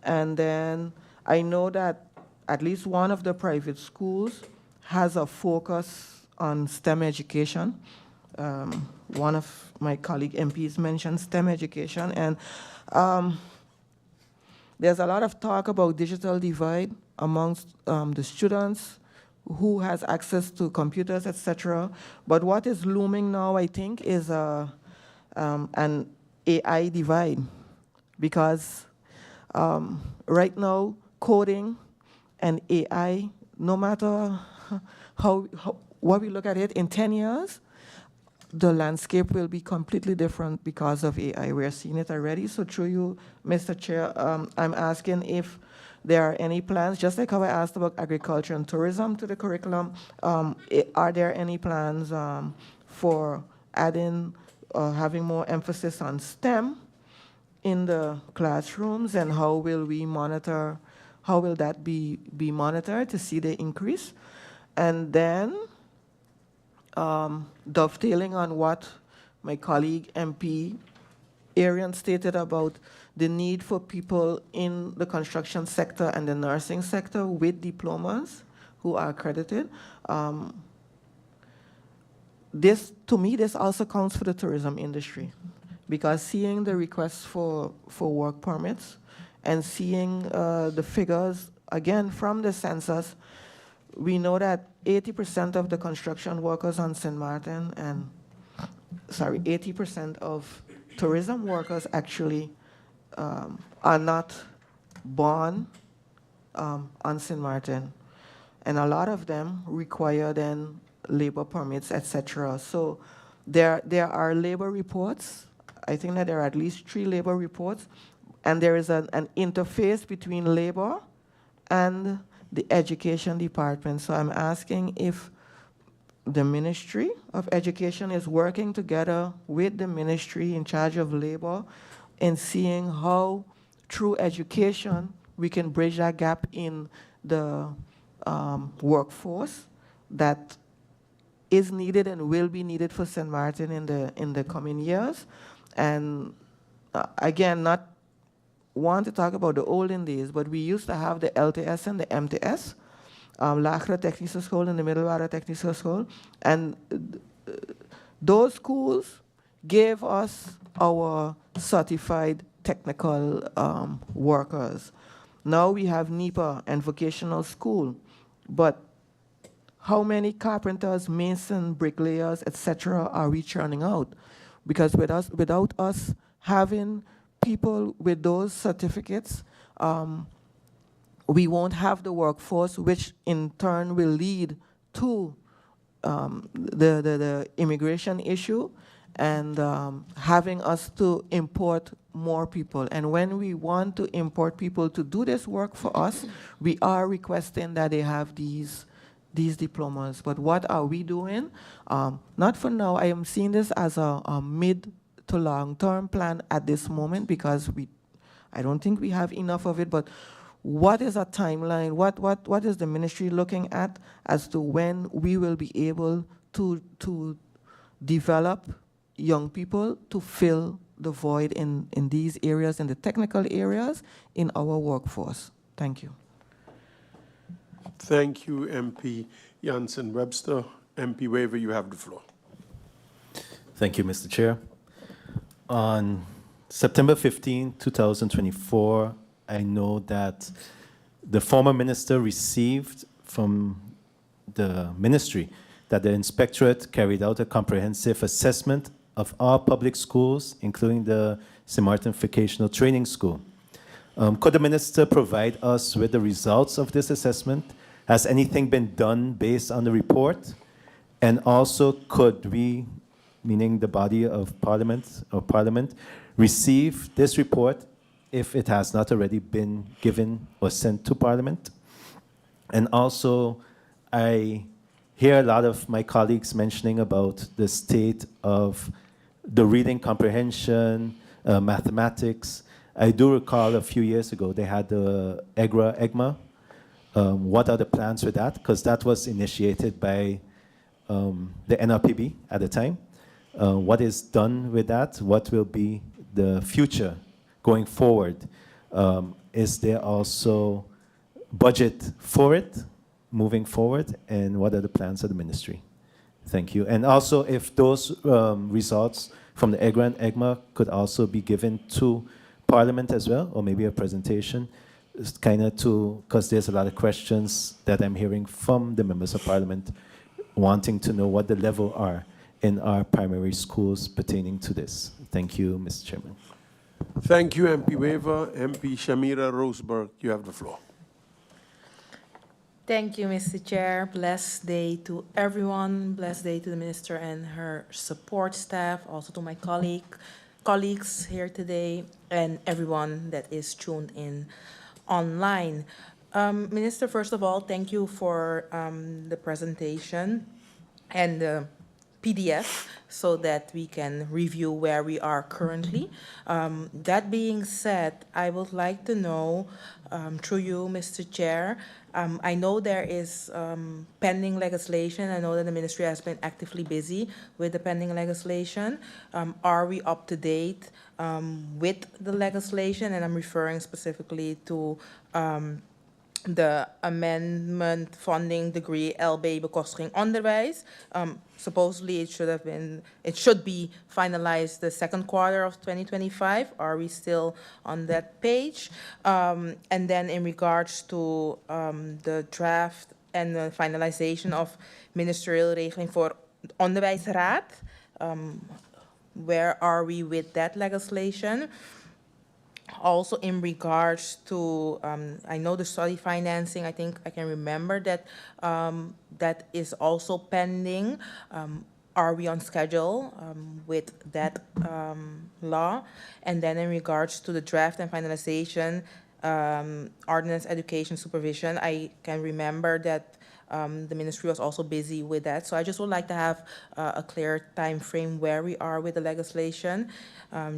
And then I know that at least one of the private schools has a focus on STEM education. One of my colleague MPs mentioned STEM education, and there's a lot of talk about digital divide amongst the students who has access to computers, etc. But what is looming now, I think, is an AI divide, because right now, coding and AI, no matter what we look at it, in 10 years, the landscape will be completely different because of AI. We're seeing it already. So through you, Mr. Chair, I'm asking if there are any plans, just like how I asked about agriculture and tourism to the curriculum, are there any plans for adding, having more emphasis on STEM in the classrooms, and how will we monitor, how will that be monitored to see the increase? And then, dovetailing on what my colleague MP Arian stated about the need for people in the construction sector and the nursing sector with diplomas who are accredited. This, to me, this also counts for the tourism industry, because seeing the requests for work permits and seeing the figures, again, from the census, we know that 80% of the construction workers on St. Maarten and, 80% of tourism workers actually are not born on St. Maarten. And a lot of them require then labor permits, etc. So there are labor reports. I think that there are at least 3 labor reports, and there is an interface between labor and the education department. So I'm asking if the Ministry of Education is working together with the ministry in charge of labor in seeing how, through education, we can bridge that gap in the workforce that is needed and will be needed for St. Maarten in the coming years. And again, not want to talk about the olden days, but we used to have the LTS and the MTS, Lagere Technische School and the Middelbare Technische School, and those schools gave us our certified technical workers. Now we have NEPA and vocational school, but how many carpenters, masons, bricklayers, etc. are we churning out? Because without us having people with those certificates, we won't have the workforce, which in turn will lead to the immigration issue and having us to import more people. And when we want to import people to do this work for us, we are requesting that they have these diplomas. But what are we doing? Not for now. I am seeing this as a mid to long-term plan at this moment because I don't think we have enough of it. But what is a timeline? What is the ministry looking at as to when we will be able to develop young people to fill the void in these areas, in the technical areas, in our workforce? Thank you. Thank you, MP Jansen-Webster. MP Weaver, you have the floor. Thank you, Mr. Chair. On September 15, 2024, I know that the former minister received from the ministry that the inspectorate carried out a comprehensive assessment of all public schools, including the St. Maarten Vocational Training School. Could the minister provide us with the results of this assessment? Has anything been done based on the report? And also, could we, meaning the body of parliament or parliament, receive this report if it has not already been given or sent to parliament? And also, I hear a lot of my colleagues mentioning about the state of the reading comprehension, mathematics. I do recall a few years ago they had the EGMA. What are the plans with that? Because that was initiated by the NRPB at the time. What is done with that? What will be the future going forward? Is there also budget for it moving forward? And what are the plans of the ministry? Thank you. And also, if those results from the EGRA and EGMA could also be given to Parliament as well, or maybe a presentation, kind of to, because there's a lot of questions that I'm hearing from the members of Parliament wanting to know what the level are in our primary schools pertaining to this. Thank you, Mr. Chairman. Thank you, MP Weaver. MP Shamira Roseberg, you have the floor. Thank you, Mr. Chair. Blessed day to everyone. Blessed day to the minister and her support staff, also to my colleagues here today, and everyone that is tuned in online. Minister, first of all, thank you for the presentation and the PDF so that we can review where we are currently. That being said, I would like to know, through you, Mr. Chair, I know there is pending legislation. I know that the ministry has been actively busy with the pending legislation. Are we up to date with the legislation? And I'm referring specifically to the amendment funding degree LB bekostiging onderwijs. Supposedly it should be finalized the second quarter of 2025. Are we still on that page? And then in regards to the draft and the finalization of ministeriële regeling voor onderwijsraad, where are we with that legislation? Also in regards to, I know the study financing, I think I can remember that that is also pending. Are we on schedule with that law? And then in regards to the draft and finalization, ordinance education supervision, I can remember that the ministry was also busy with that. So I just would like to have a clear time frame where we are with the legislation,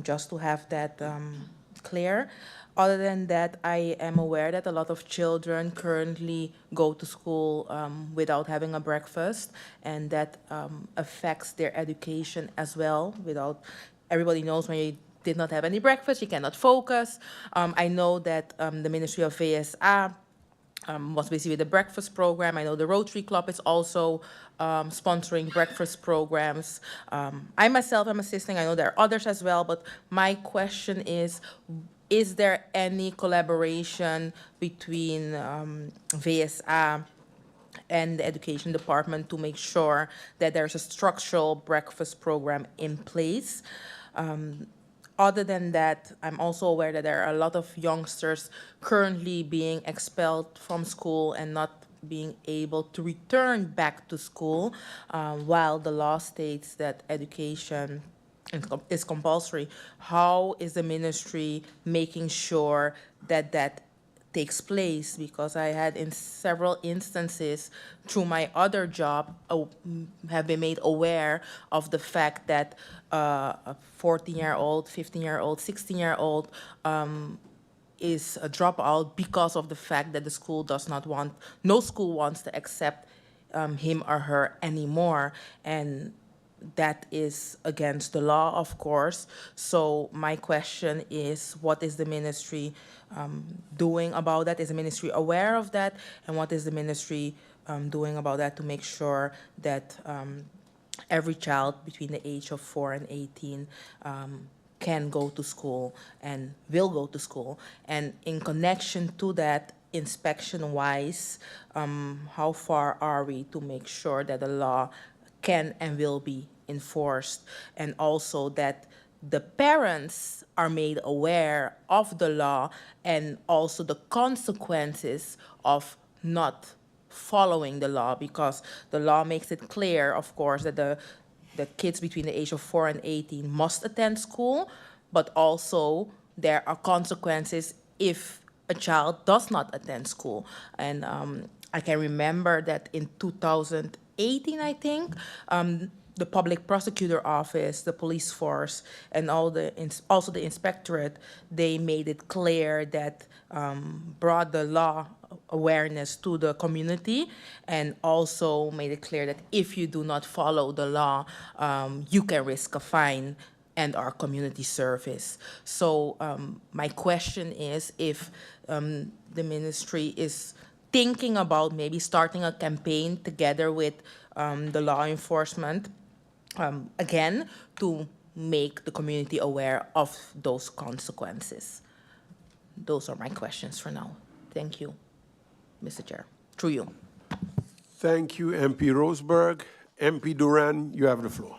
just to have that clear. Other than that, I am aware that a lot of children currently go to school without having a breakfast, and that affects their education as well. Everybody knows when you did not have any breakfast, you cannot focus. I know that the Ministry of VSA was busy with the breakfast program. I know the Rotary Club is also sponsoring breakfast programs. I myself am assisting. I know there are others as well, but my question is there any collaboration between VSA and the education department to make sure that there's a structural breakfast program in place? Other than that, I'm also aware that there are a lot of youngsters currently being expelled from school and not being able to return back to school, while the law states that education is compulsory, how is the ministry making sure that that takes place? Because I had in several instances through my other job have been made aware of the fact that a 14-year-old, 15-year-old, 16-year-old is a dropout because of the fact that the school does not want, no school wants to accept him or her anymore. And that is against the law, of course. So my question is, what is the ministry doing about that? Is the ministry aware of that? And what is the ministry doing about that to make sure that every child between the age of 4 and 18 can go to school and will go to school? And in connection to that, inspection-wise, how far are we to make sure that the law can and will be enforced, and also that the parents are made aware of the law and also the consequences of not following the law, because the law makes it clear, of course, that the kids between the age of 4 and 18 must attend school, but also there are consequences if a child does not attend school. And I can remember that in 2018, I think, the public prosecutor office, the police force, and also the inspectorate, they made it clear that brought the law awareness to the community, and also made it clear that if you do not follow the law, you can risk a fine and our community service. So my question is if the ministry is thinking about maybe starting a campaign together with the law enforcement, again, to make the community aware of those consequences. Those are my questions for now. Thank you, Mr. Chair. Through you. Thank you, MP Roseberg. MP Duran, you have the floor.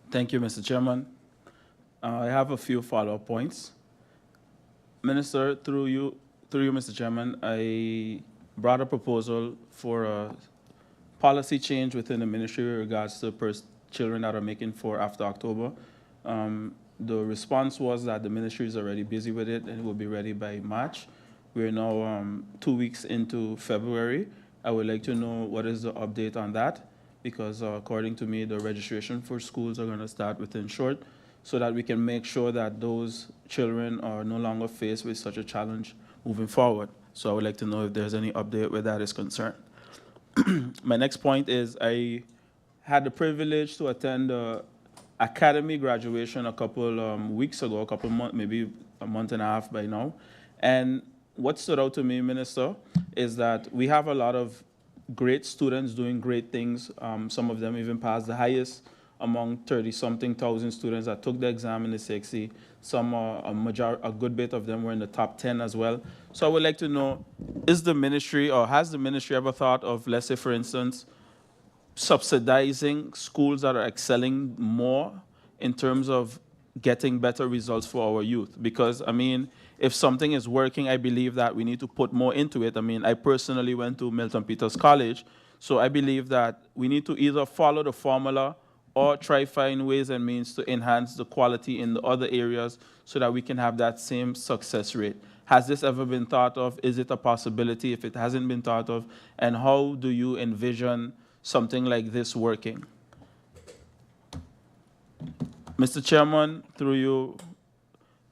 Thank you, Mr. Chairman. I have a few follow-up points. Minister, through you, Mr. Chairman, I brought a proposal for a policy change within the ministry with regards to children that are making 4 after October. The response was that the ministry is already busy with it and it will be ready by March. We're now 2 weeks into February. I would like to know what is the update on that, because according to me, the registration for schools are going to start within short, so that we can make sure that those children are no longer faced with such a challenge moving forward. So I would like to know if there's any update where that is concerned. My next point is I had the privilege to attend the academy graduation a couple weeks ago, a couple months, maybe a month and a half by now. And what stood out to me, Minister, is that we have a lot of great students doing great things. Some of them even passed the highest among 30-something thousand students that took the exam in the CECYSA. Some, a good bit of them were in the top 10 as well. So I would like to know, is the ministry, or has the ministry ever thought of, let's say, for instance, subsidizing schools that are excelling more in terms of getting better results for our youth? Because, I mean, if something is working, I believe that we need to put more into it. I mean, I personally went to Milton Peters College, so I believe that we need to either follow the formula or try find ways and means to enhance the quality in the other areas so that we can have that same success rate. Has this ever been thought of? Is it a possibility if it hasn't been thought of? And how do you envision something like this working? Mr. Chairman, through you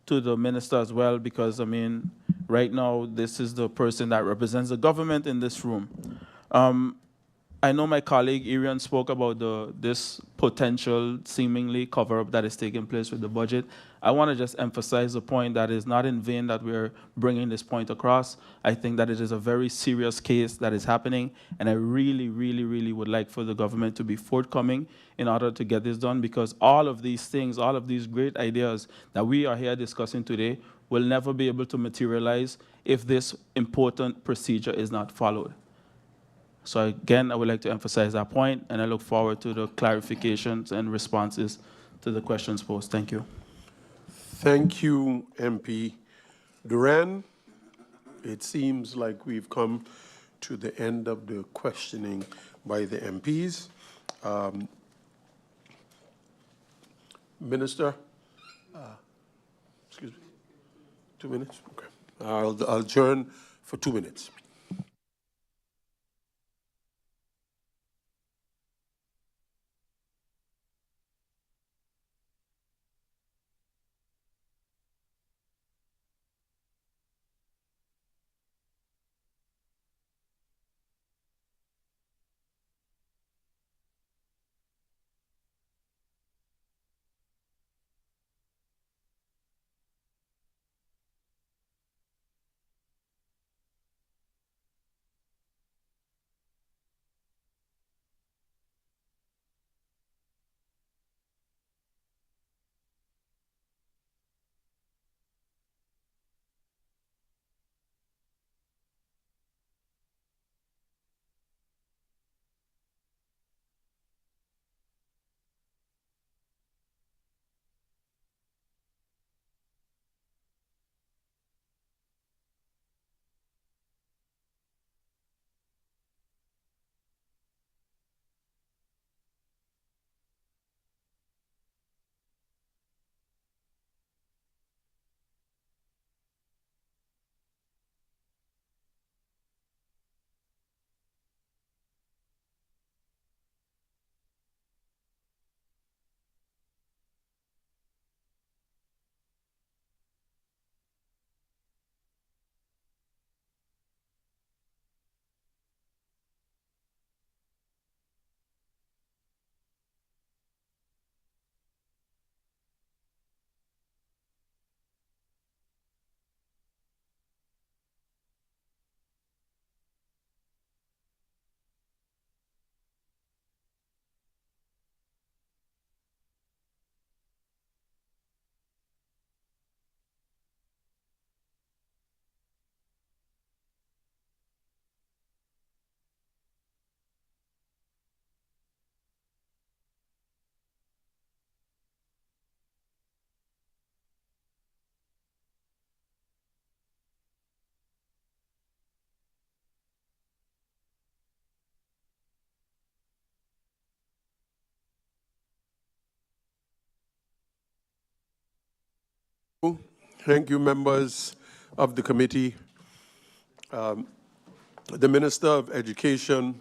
to the minister as well, because, I mean, right now, this is the person that represents the government in this room. I know my colleague Irian spoke about this potential seemingly cover-up that is taking place with the budget. I want to just emphasize the point that it's not in vain that we're bringing this point across. I think that it is a very serious case that is happening, and I really, really, really would like for the government to be forthcoming in order to get this done, because all of these things, all of these great ideas that we are here discussing today will never be able to materialize if this important procedure is not followed. So again, I would like to emphasize that point, and I look forward to the clarifications and responses to the questions posed. Thank you. Thank you, MP Duran. It seems like we've come to the end of the questioning by the MPs. Minister, excuse me, 2 minutes? Okay. I'll adjourn for 2 minutes. Thank you, members of the committee. The Minister of Education,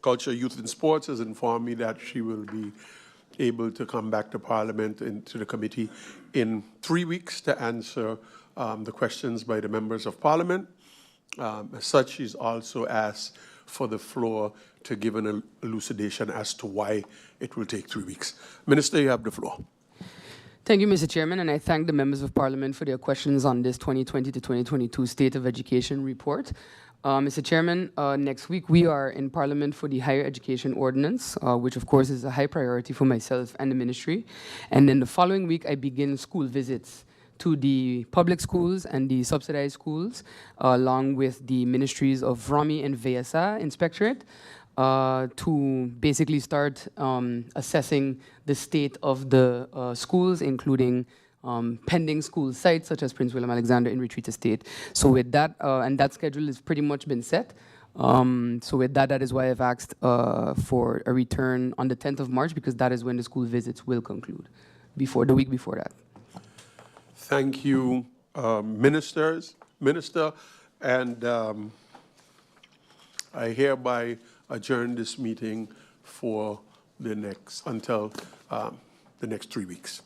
Culture, Youth and Sports has informed me that she will be able to come back to Parliament and to the committee in 3 weeks to answer the questions by the members of Parliament. As such, she's also asked for the floor to give an elucidation as to why it will take 3 weeks. Minister, you have the floor. Thank you, Mr. Chairman, and I thank the members of Parliament for their questions on this 2020 to 2022 State of Education report. Mr. Chairman, next week we are in Parliament for the Higher Education Ordinance, which of course is a high priority for myself and the ministry. And then the following week I begin school visits to the public schools and the subsidized schools, along with the ministries of ROMI and VESA Inspectorate, to basically start assessing the state of the schools, including pending school sites such as Prince William Alexander in Retreat Estate. So with that, and that schedule has pretty much been set. So with that, that is why I've asked for a return on the 10th of March, because that is when the school visits will conclude, the week before that. Thank you, Minister, and I hereby adjourn this meeting for the next, until the next 3 weeks.